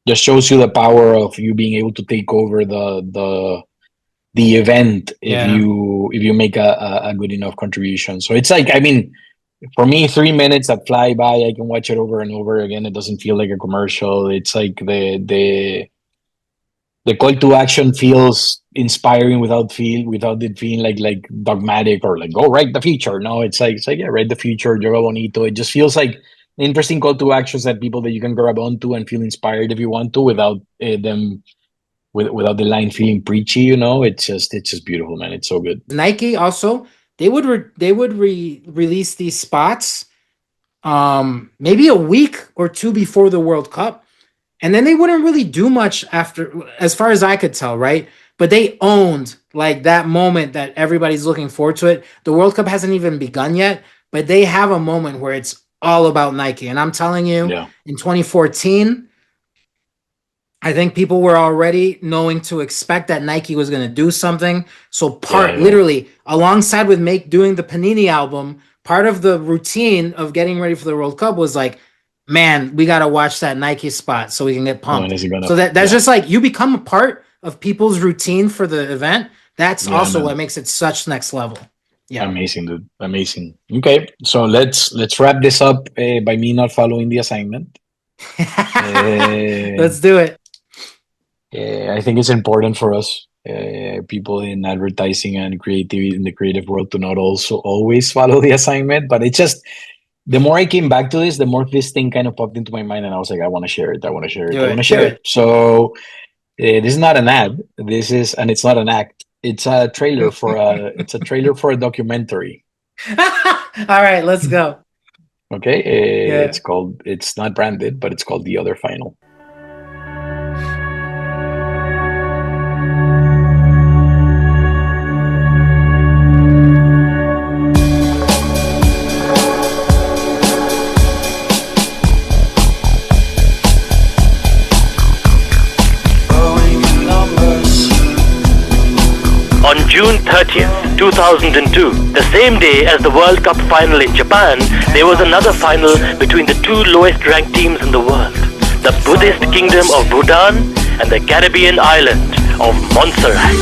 just shows you the power of you being able to take over the event if you make a good enough contribution. So it's like, I mean, for me, 3 minutes that fly by, I can watch it over and over again. It doesn't feel like a commercial. It's like the call to action feels inspiring without it being like dogmatic or like, go write the future. No, it's like yeah, write the future, Joga Bonito. It just feels like an interesting call to actions that people that you can grab onto and feel inspired if you want to without them without the line feeling preachy. It's just beautiful, man. It's so good. Nike also, they would release these spots maybe a week or two before the World Cup, and then they wouldn't really do much after, as far as I could tell, right? But they owned like that moment that everybody's looking forward to it. The World Cup hasn't even begun yet, but they have a moment where it's all about Nike. And I'm telling you, in 2014, I think people were already knowing to expect that Nike was going to do something. So literally, alongside with doing the Panini album, part of the routine of getting ready for the World Cup was like, man, we got to watch that Nike spot so we can get pumped. So that's just like, you become a part of people's routine for the event. That's also what makes it such next level. Yeah. Amazing, dude. Amazing. Okay. So let's wrap this up by me not following the assignment. Let's do it. I think it's important for us, people in advertising and creativity in the creative world, to not also always follow the assignment. But it's just, the more I came back to this, the more this thing kind of popped into my mind, and I was like, I want to share it. I want to share it. I want to share it. So this is not an ad. And it's not an act. It's a trailer for a documentary. All right, let's go. Okay, Yeah. it's not branded, but it's called The Other Final. On June 30th, 2002, the same day as the World Cup final in Japan, there was another final between the two lowest ranked teams in the world, the Buddhist kingdom of Bhutan and the Caribbean island of Montserrat.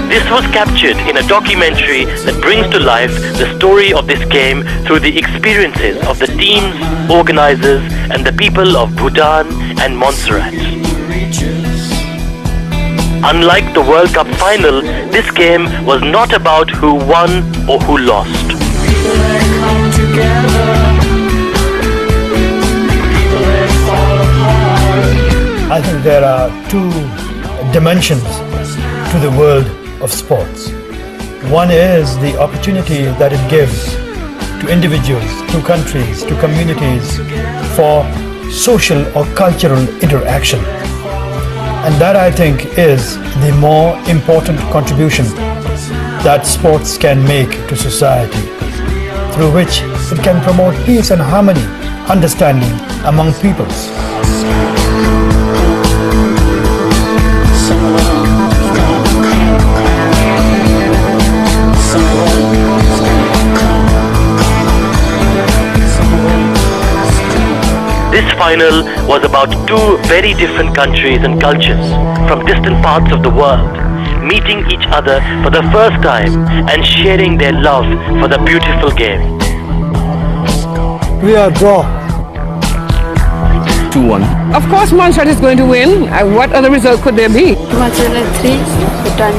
This was captured in a documentary that brings to life the story of this game through the experiences of the teams, organizers, and the people of Bhutan and Montserrat. Unlike the World Cup final, this game was not about who won or who lost. I think there are two dimensions to the world of sports. One is the opportunity that it gives to individuals, to countries, to communities for social or cultural interaction. And that, I think, is the more important contribution that sports can make to society, through which it can promote peace and harmony, understanding among peoples. This final was about two very different countries and cultures from distant parts of the world, meeting each other for the first time and sharing their love for the beautiful game. We are draw. 2-1. Of course Montserrat is going to win. What other result could there be? Montserrat 3, Bhutan 2.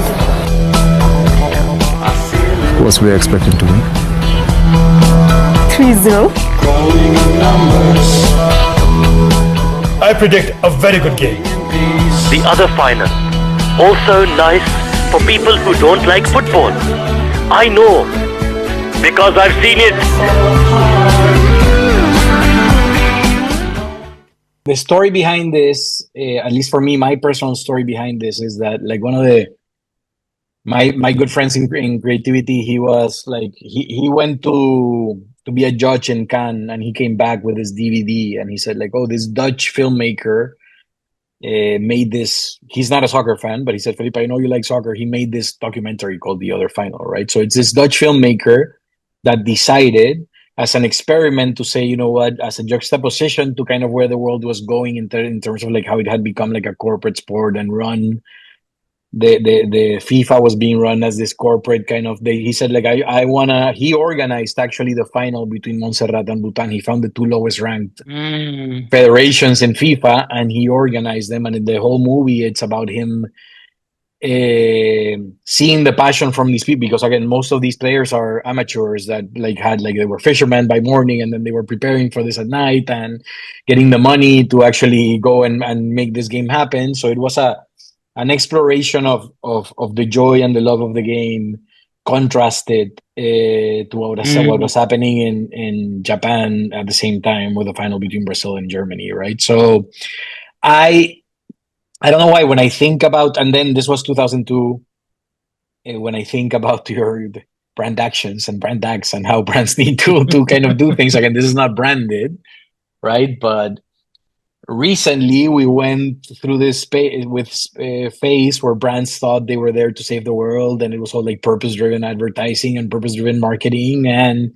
Who else were you expecting to win? 3-0. I predict a very good game. The other final, also nice for people who don't like football. I know, because I've seen it. The story behind this, at least for me, my personal story behind this is that, like, one of my good friends in creativity, he was like, he went to be a judge in Cannes, and he came back with his DVD, and he said, like, oh, this Dutch filmmaker made this. He's not a soccer fan, but he said, Felipe, I know you like soccer. He made this documentary called The Other Final, right? So it's this Dutch filmmaker that decided, as an experiment, to say, you know what, as a juxtaposition to kind of where the world was going in terms of like how it had become like a corporate sport and run. The FIFA was being run as this corporate kind of. He said, like, I wanna. He organized actually the final between Montserrat and Bhutan. He found the two lowest ranked federations in FIFA, and he organized them. And in the whole movie, it's about him seeing the passion from these people, because again, most of these players are amateurs that they were fishermen by morning, and then they were preparing for this at night and getting the money to actually go and make this game happen. So it was an exploration of the joy and the love of the game, contrasted to what was happening in Japan at the same time with the final between Brazil and Germany, right? So I don't know why, when I think about, and then this was 2002, when I think about your brand actions and brand acts and how brands need to kind of do things, again, this is not branded, right? But recently we went through this phase where brands thought they were there to save the world, and it was all like purpose-driven advertising and purpose-driven marketing. And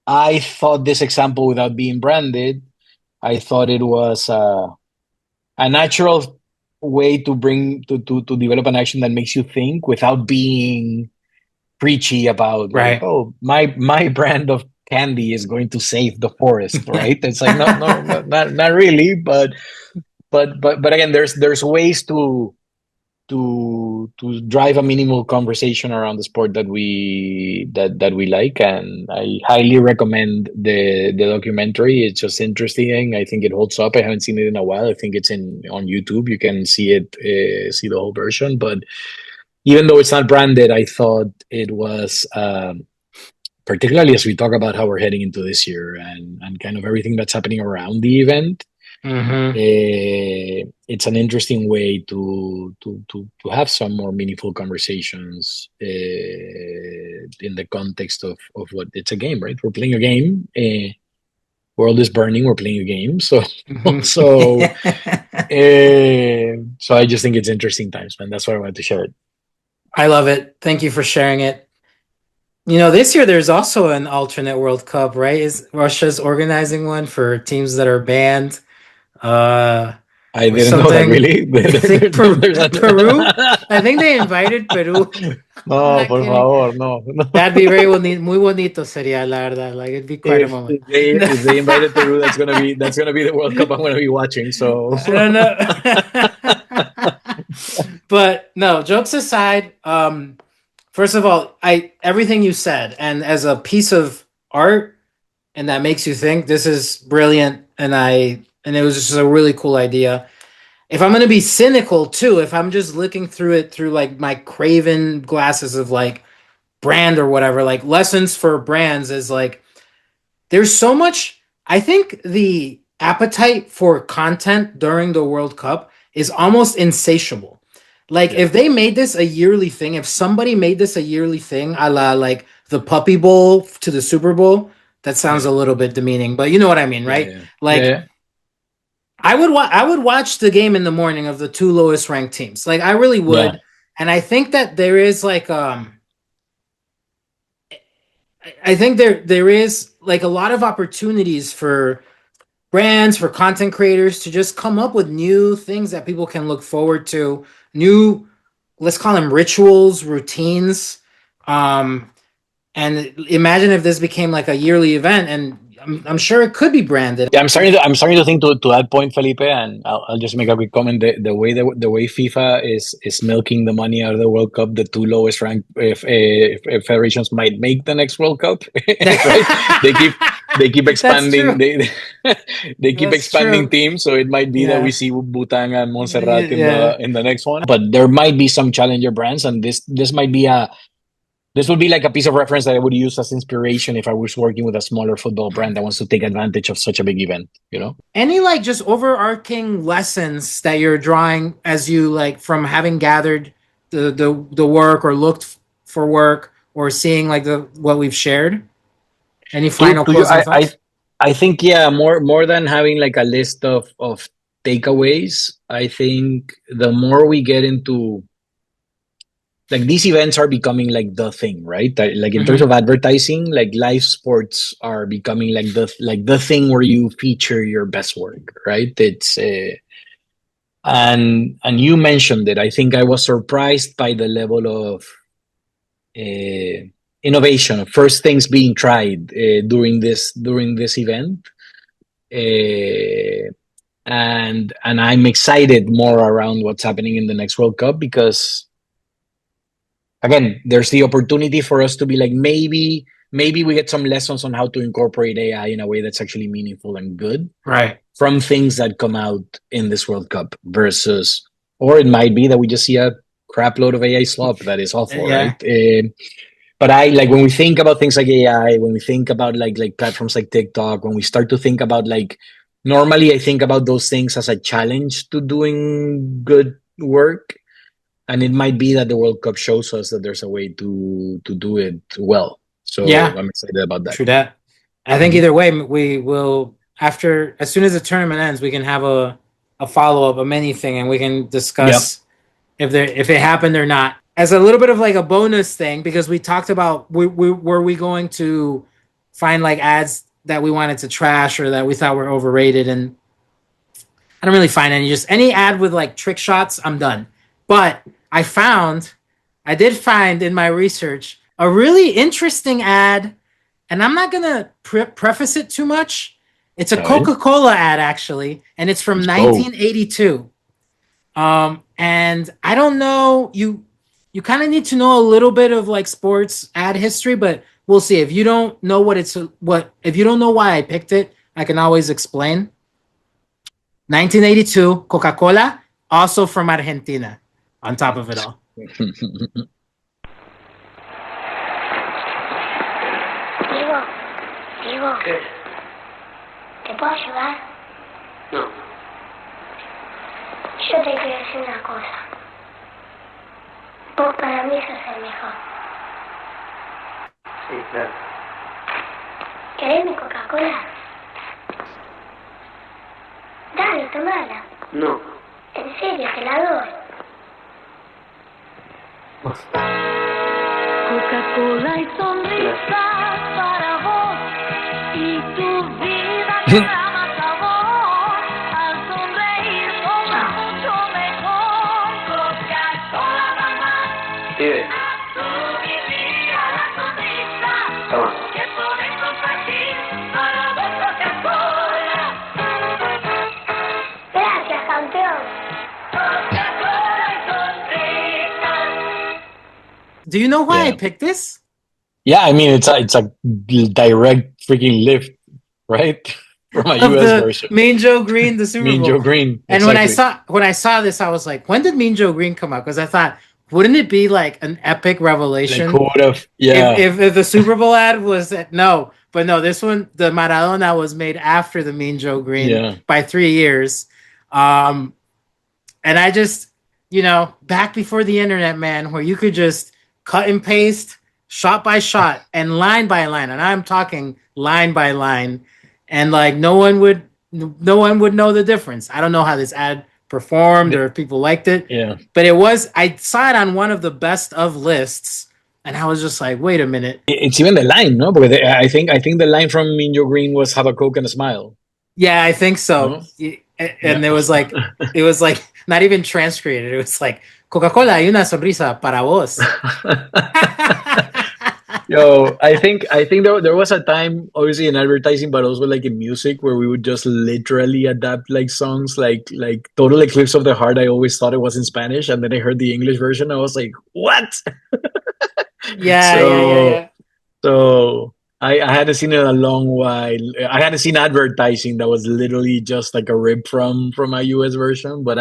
I thought this example, without being branded, I thought it was a natural way to develop an action that makes you think without being preachy about, right? Like, oh, my brand of candy is going to save the forest, right? It's like no, not really, but again, there's ways to to drive a minimal conversation around the sport that we like, and I highly recommend the documentary. It's just interesting. I think it holds up. I haven't seen it in a while. I think it's on YouTube. You can see it, see the whole version. But even though it's not branded, I thought it was, particularly as we talk about how we're heading into this year and kind of everything that's happening around the event. It's an interesting way to have some more meaningful conversations in the context of what it's a game, right? We're playing a game. World is burning. We're playing a game, so so I just think it's interesting times, man. That's why I wanted to share it. I love it. Thank you for sharing it. You know, this year there's also an alternate World Cup, right? Is Russia's organizing one for teams that are banned? I didn't know that, really. I think Peru. I think they invited Peru. No, por favor, no. That'd be muy bonito sería, la verdad. Like, it'd be quite a moment. If they invited Peru, that's gonna be the World Cup I'm gonna be watching. So I don't know. But no, jokes aside, first of all, everything you said, and as a piece of art, and that makes you think, this is brilliant, and it was just a really cool idea. If I'm going to be cynical too, if I'm just looking through it through like my craven glasses of like brand or whatever, like lessons for brands is like, there's so much. I think the appetite for content during the World Cup is almost insatiable. Like if they made this a yearly thing, if somebody made this a yearly thing, a la like the Puppy Bowl to the Super Bowl, that sounds a little bit demeaning, but you know what I mean, right? Yeah. Like, Yeah. I would watch the game in the morning of the two lowest ranked teams. Like I really would. Yeah. And I think that there is like I think there is like a lot of opportunities for brands, for content creators to just come up with new things that people can look forward to, new, let's call them rituals, routines. And imagine if this became like a yearly event, and I'm sure it could be branded. Yeah, I'm starting to think to that point, Felipe, and I'll just make a quick comment. The way FIFA is milking the money out of the World Cup, the two lowest ranked federations might make the next World Cup. Right? They keep expanding. They keep expanding teams, so it might be that we see Butang and Montserrat in the next one. But there might be some challenger brands, and this might be This would be like a piece of reference that I would use as inspiration if I was working with a smaller football brand that wants to take advantage of such a big event, you know? Any like just overarching lessons that you're drawing as you like from having gathered the work or looked for work or seeing like what we've shared? Any final closing thoughts? I think more than having like a list of takeaways, I think the more we get into like these events are becoming like the thing, right? Like in terms of advertising, like live sports are becoming like the thing where you feature your best work, right? It's and you mentioned it. I think I was surprised by the level of innovation, of first things being tried during this event, and I'm excited more around what's happening in the next World Cup because. Again, there's the opportunity for us to be like, maybe we get some lessons on how to incorporate AI in a way that's actually meaningful and good. Right. From things that come out in this World Cup versus, or it might be that we just see a crap load of AI slop that is awful, right? But I like when we think about things like AI, when we think about like platforms like TikTok, when we start to think about like, normally I think about those things as a challenge to doing good work. And it might be that the World Cup shows us that there's a way to do it well. So I'm excited about that. True that. I think either way, we will, as soon as the tournament ends, we can have a follow-up, a mini thing, and we can discuss if it happened or not. As a little bit of like a bonus thing, because we talked about, were we going to find like ads that we wanted to trash or that we thought were overrated? And I don't really find any. Just any ad with like trick shots, I'm done. But I did find in my research a really interesting ad, and I'm not going to preface it too much. It's a Coca-Cola ad, actually, and it's from 1982. And I don't know, you kind of need to know a little bit of like sports ad history, but we'll see. If you don't know if you don't know why I picked it, I can always explain. 1982, Coca-Cola, also from Argentina, on top of it all. Diego, ¿qué? ¿Te puedo ayudar? No. Yo te quiero decir una cosa. Vos para mí sos el mejor. Sí, claro. ¿Querés mi Coca-Cola? Dale, tomala. No. En serio, te la doy. Coca-Cola y sonrisas para vos y tu vida tendrá más sabor al sonreír somos mucho mejor. Coca-Cola mamá, Pibe. a tu vivir a la sonrisa Toma. que podés compartir para vos Coca-Cola. Gracias, campeón. Coca-Cola y sonrisas. Do you know why Yeah. I picked this? Yeah, I mean it's a direct freaking lift, right? From a Of US the version. Mean Joe Green, the Super Mean Bowl. Joe Green. And exactly. when I saw this, I was like, when did Mean Joe Green come out? Because I thought, wouldn't it be like an epic revelation? Like, who would have? Yeah. If the Super Bowl ad was no, but no, this one, the Maradona was made after the Mean Joe Green Yeah. by 3 years. And I just, back before the internet, man, where you could just cut and paste shot by shot and line by line, and I'm talking line by line, and like no one would know the difference. I don't know how this ad performed or if people liked it. Yeah. But I saw it on one of the best of lists, and I was just like, wait a minute. It's even the line, no? Because I think the line from Mean Joe Green was "Have a Coke and a smile." Yeah, I think so. No? And it was like not even transcreated. It was like Coca-Cola y una sonrisa para vos. Yo, I think there was a time, obviously in advertising, but also like in music, where we would just literally adapt like songs, like "Total Eclipse of the Heart." I always thought it was in Spanish, and then I heard the English version. I was like, "What?" Yeah. So I hadn't seen it in a long while. I hadn't seen advertising that was literally just like a rip from a US version, but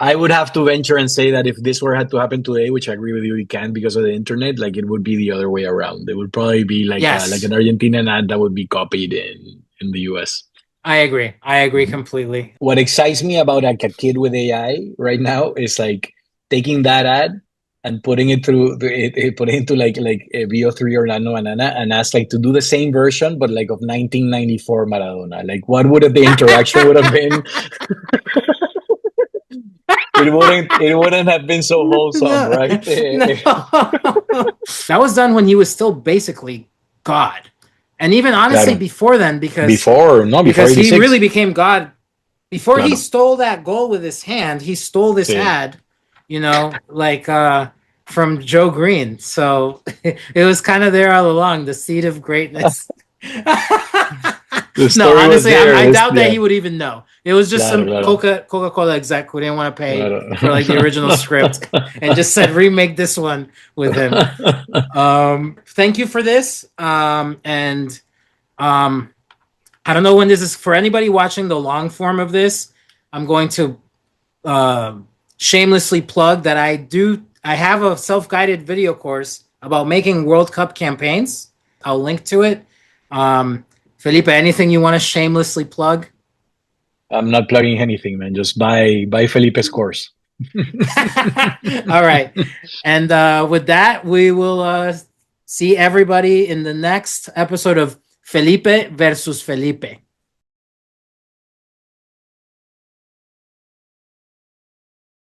I would have to venture and say that if this had to happen today, which I agree with you, it can because of the internet, like it would be the other way around. It would probably be like Yes. like an Argentinian ad that would be copied in the US. I agree completely. What excites me about like a kid with AI right now is like taking that ad and putting it through putting it into like a VO3 or Nano Banana and ask like to do the same version but like of 1994 Maradona. Like what would the interaction would have been? It wouldn't have been so wholesome, right? That was done when he was still basically God. And even honestly before then, because he really became God. Before he stole that goal with his hand, he stole this ad, from Joe Green. So it was kind of there all along, the seed of greatness. No, honestly, I doubt that he would even know. It was just some Coca-Cola exec who didn't want to pay for like the original script and just said remake this one with him. Thank you for this. And I don't know when this is for anybody watching the long form of this. I'm going to shamelessly plug that I have a self-guided video course about making World Cup campaigns. I'll link to it. Felipe, anything you want to shamelessly plug? I'm not plugging anything, man. Just buy Felipe's course. All right. And with that, we will see everybody in the next episode of Felipe versus Felipe.